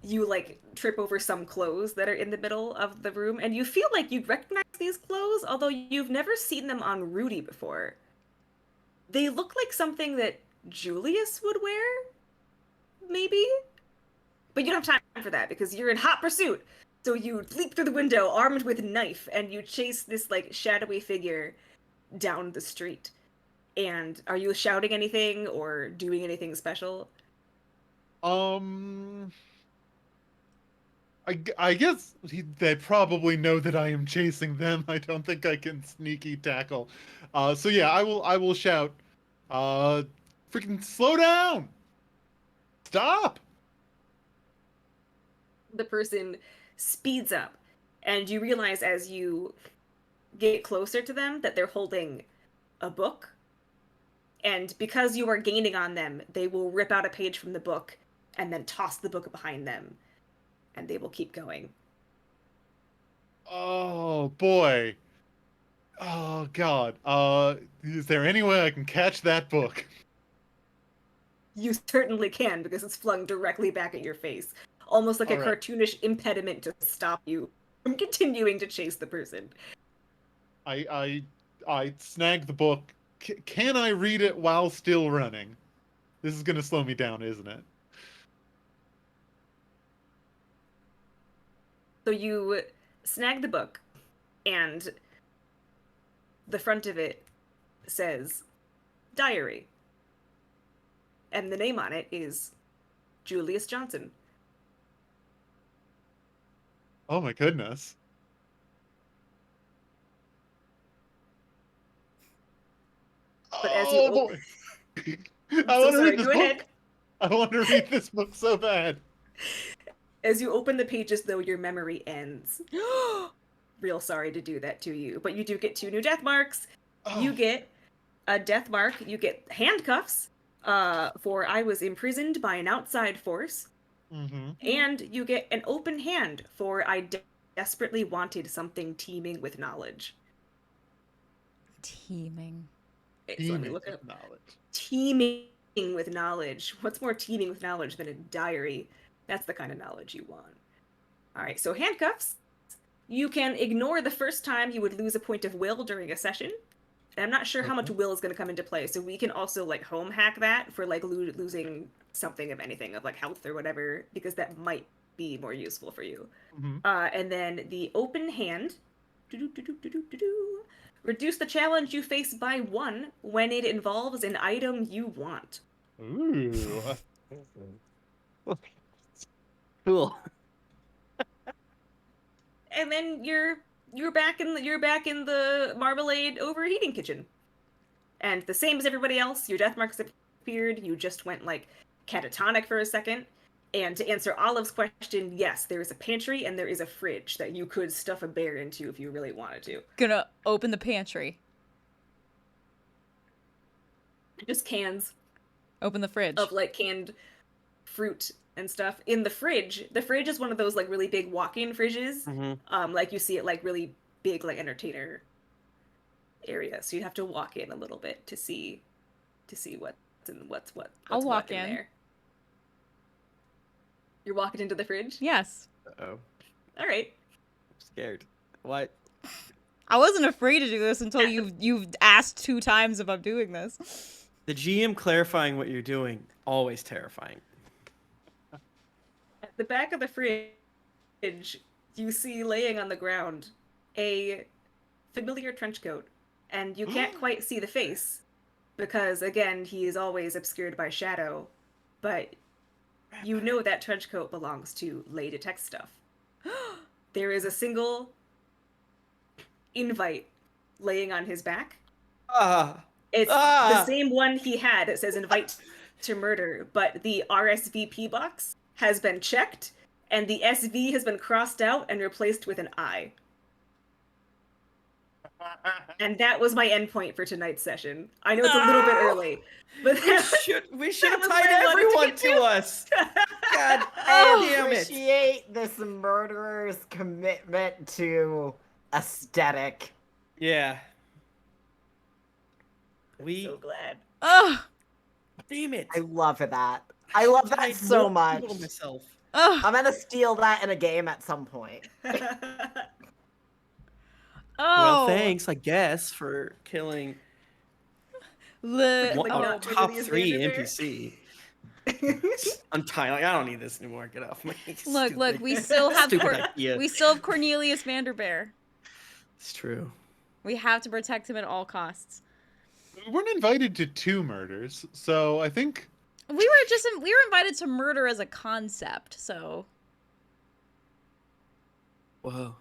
you like trip over some clothes that are in the middle of the room, and you feel like you recognize these clothes, although you've never seen them on Rudy before. They look like something that Julius would wear, maybe? But you don't have time for that because you're in hot pursuit. So you leap through the window armed with knife and you chase this like shadowy figure down the street. And are you shouting anything or doing anything special? Um, I guess they probably know that I am chasing them. I don't think I can sneaky tackle. So yeah, I will shout, uh, freaking slow down! Stop! The person speeds up and you realize as you get closer to them that they're holding a book. And because you are gaining on them, they will rip out a page from the book and then toss the book behind them. And they will keep going. Oh boy. Oh God. Is there any way I can catch that book? You certainly can because it's flung directly back at your face. Almost like a All right. cartoonish impediment to stop you from continuing to chase the person. I snag the book. Can I read it while still running? This is gonna slow me down, isn't it? So you snag the book, and the front of it says Diary. And the name on it is Julius Johnson. Oh my goodness. But as you Oh boy. I so want to sorry, read this go book. ahead. I want to read this book so bad. As you open the pages, though, your memory ends. Real sorry to do that to you, but you do get 2 new death marks. You Oh. get a death mark. You get handcuffs. For I was imprisoned by an outside force. Mm-hmm. And you get an open hand for I desperately wanted something teeming with knowledge. Teeming. So let me look up knowledge. teeming with knowledge. What's more teeming with knowledge than a diary? That's the kind of knowledge you want. All right, so handcuffs. You can ignore the first time you would lose a point of will during a session. And I'm not sure how much will is going to come into play, so we can also like home hack that for like losing something of anything, of like health or whatever, because that might be more useful for you. Mm-hmm. And then the open hand. Reduce the challenge you face by 1 when it involves an item you want. Ooh. Cool. And then you're back in the marmalade overheating kitchen. And the same as everybody else, your death marks appeared. You just went like catatonic for a second. And to answer Olive's question, yes, there is a pantry and there is a fridge that you could stuff a bear into if you really wanted to. Gonna open the pantry. Just cans Open the fridge. of like canned fruit and stuff. In the fridge is one of those like really big walk-in fridges. Mm-hmm. Like you see it like really big like entertainer area. So you'd have to walk in a little bit to see what's I'll walk in in. there. You're walking into the fridge? Yes. Oh, All right. I'm scared. What? I wasn't afraid to do this until you've asked 2 times if I'm doing this. The GM clarifying what you're doing, always terrifying. At the back of the fridge, you see laying on the ground a familiar trench coat, and you can't quite see the face because again, he is always obscured by shadow, but you know that trench coat belongs to Lay Detect Stuff. There is a single invite laying on his back. It's the same one he had. It says invite to murder, but the RSVP box has been checked and the SV has been crossed out and replaced with an I. And that was my endpoint for tonight's session. I know it's a little bit early, but We should have was tied where I wanted to everyone get to to. us. God I damn it. appreciate this murderer's commitment to aesthetic. Yeah. I'm so glad. Oh, Damn it. I love that. I love that Tied so more much. people to myself. oh, I'm gonna steal that in a game at some point. Well, oh. thanks, I guess, for killing Like, our not top Cornelius 3 Vanderbeer. NPC. I'm tired. Like, I don't need this anymore. Get off me. Look, we still have Stupid idea. we still have Cornelius Vanderbeer. It's true. We have to protect him at all costs. We weren't invited to 2 murders, so I think We were invited to murder as a concept, so Whoa.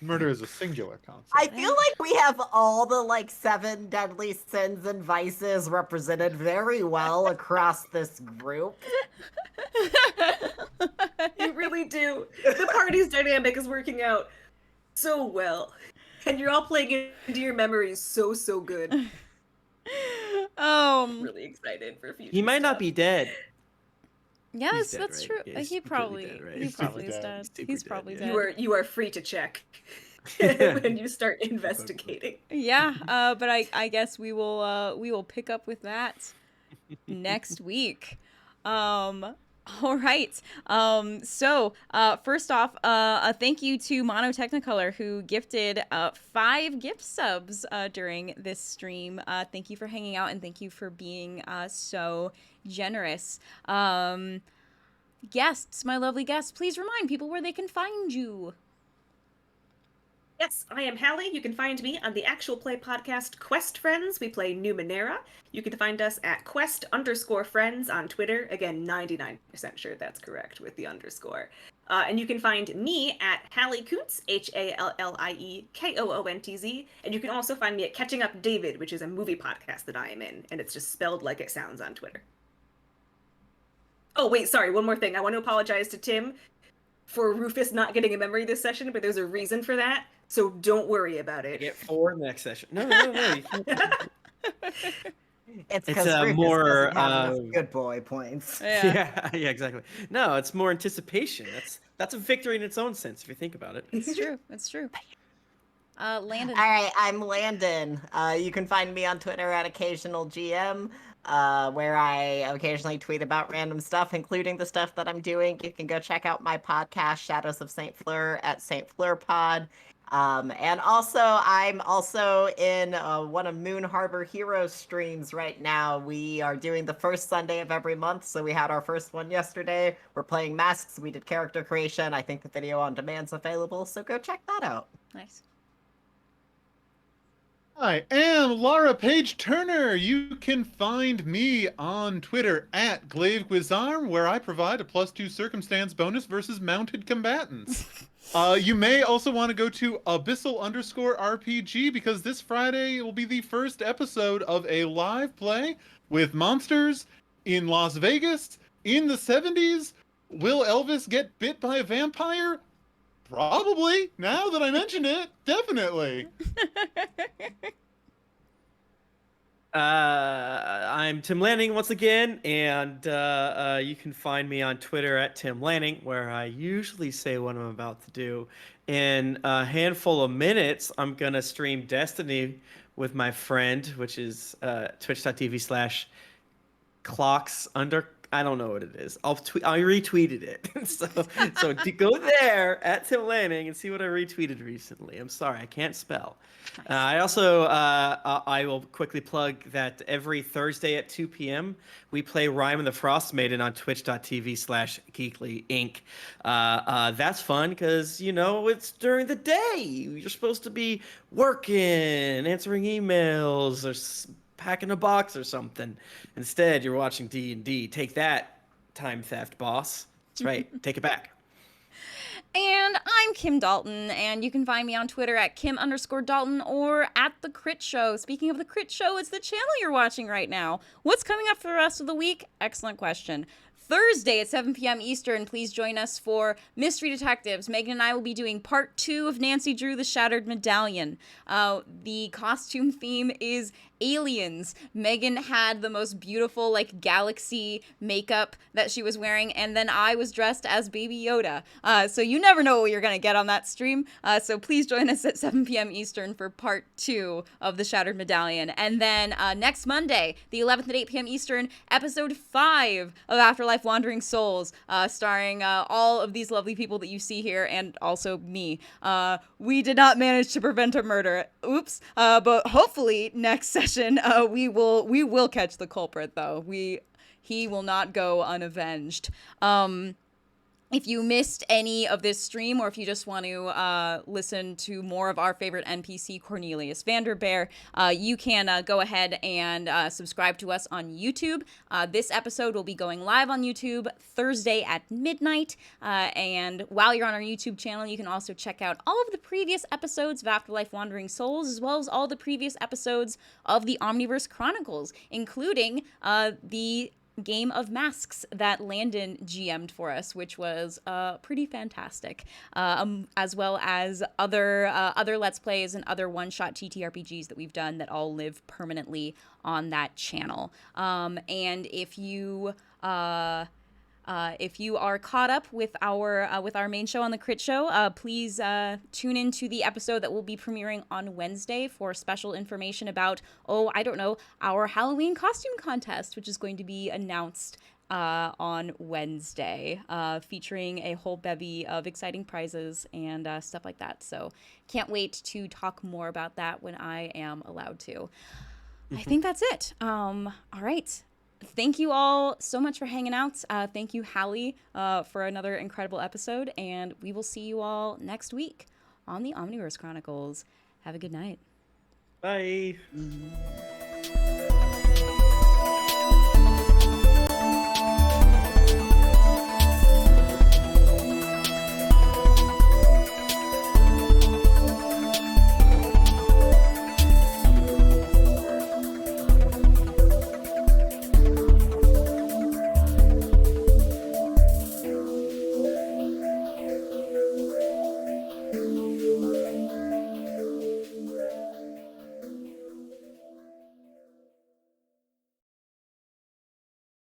murder is a singular concept. I feel like we have all the 7 deadly sins and vices represented very well across this group. You really do. The party's dynamic is working out so well. And you're all playing into your memories so good. I'm really excited for future He might not stuff. be dead. yes, dead, that's right? true. Yeah, he's He completely probably dead, right? he He's probably super is dead. dead. He's super He's dead, probably yeah. dead. You are free to check when you start investigating. Yeah, but I guess we will pick up with that next week. All right. So first off, a thank you to Mono Technicolor who gifted 5 gift subs during this stream. Thank you for hanging out and thank you for being so generous. Guests, my lovely guests, please remind people where they can find you. Yes, I am Hallie. You can find me on the actual play podcast Quest Friends. We play Numenera. You can find us at quest_friends on Twitter. Again, 99% sure that's correct with the underscore. And you can find me at Hallie Koontz, HALLIEKOONTZ. And you can also find me at Catching Up David, which is a movie podcast that I am in. And it's just spelled like it sounds on Twitter. Oh, wait, sorry. One more thing. I want to apologize to Tim for Rufus not getting a memory this session, but there's a reason for that. So don't worry about it. Get 4 next session. No. You can't. It's It's, because Rufus more, doesn't have enough good boy points. Yeah, exactly. No, it's more anticipation. That's a victory in its own sense if you think about it. It's true. It's true. Landon. All right, I'm Landon. You can find me on Twitter at occasionalgm, where I occasionally tweet about random stuff, including the stuff that I'm doing. You can go check out my podcast, Shadows of St. Fleur, at St. Fleur Pod. And also, I'm also in one of Moon Harbor Heroes streams right now. We are doing the first Sunday of every month, so we had our first one yesterday. We're playing Masks. We did character creation. I think the video on demand's available, so go check that out. Nice. I am Lara Page Turner. You can find me on Twitter at GlaveGuizarm, where I provide a +2 circumstance bonus versus mounted combatants. You may also want to go to Abyssal_RPG because this Friday will be the first episode of a live play with monsters in Las Vegas in the 70s. Will Elvis get bit by a vampire? Probably. Now that I mentioned it, definitely. I'm Tim Lanning once again, and you can find me on Twitter at Tim Lanning, where I usually say what I'm about to do. In a handful of minutes, I'm gonna stream Destiny with my friend, which is twitch.tv/clocks under. I don't know what it is. I retweeted it. so go there at Tim Lanning and see what I retweeted recently. I'm sorry, I can't spell. I also I will quickly plug that every Thursday at 2 p.m. we play Rhyme and the Frost Maiden on twitch.tv/Geekly Inc. That's fun because it's during the day. You're supposed to be working, answering emails, or packing a box or something. Instead, you're watching D&D. Take that, time theft boss. That's right. Take it back. And I'm Kim Dalton, and you can find me on Twitter at Kim_Dalton or at The Crit Show. Speaking of The Crit Show, it's the channel you're watching right now. What's coming up for the rest of the week? Excellent question. Thursday at 7 p.m. Eastern, please join us for Mystery Detectives. Megan and I will be doing part 2 of Nancy Drew the Shattered Medallion. The costume theme is aliens. Megan had the most beautiful, like, galaxy makeup that she was wearing, and then I was dressed as Baby Yoda. So you never know what you're going to get on that stream. So please join us at 7 p.m. Eastern for part 2 of The Shattered Medallion. And then next Monday, the 11th at 8 p.m. Eastern, episode 5 of Afterlife Wandering Souls, starring all of these lovely people that you see here, and also me. We did not manage to prevent a murder. Oops. But hopefully next session, we will catch the culprit, though. He will not go unavenged. If you missed any of this stream, or if you just want to listen to more of our favorite NPC, Cornelius Vanderbeer, you can go ahead and subscribe to us on YouTube. This episode will be going live on YouTube Thursday at midnight. And while you're on our YouTube channel, you can also check out all of the previous episodes of Afterlife Wandering Souls, as well as all the previous episodes of the Omniverse Chronicles, including the Game of Masks that Landon GM'd for us, which was pretty fantastic, as well as other Let's Plays and other one-shot TTRPGs that we've done that all live permanently on that channel. And if you are caught up with our main show on the Crit Show, please tune into the episode that will be premiering on Wednesday for special information about, our Halloween costume contest, which is going to be announced on Wednesday, featuring a whole bevy of exciting prizes and stuff like that. So can't wait to talk more about that when I am allowed to. I think that's it. All right. Thank you all so much for hanging out. Thank you, Hallie, for another incredible episode. And we will see you all next week on the Omniverse Chronicles. Have a good night. Bye.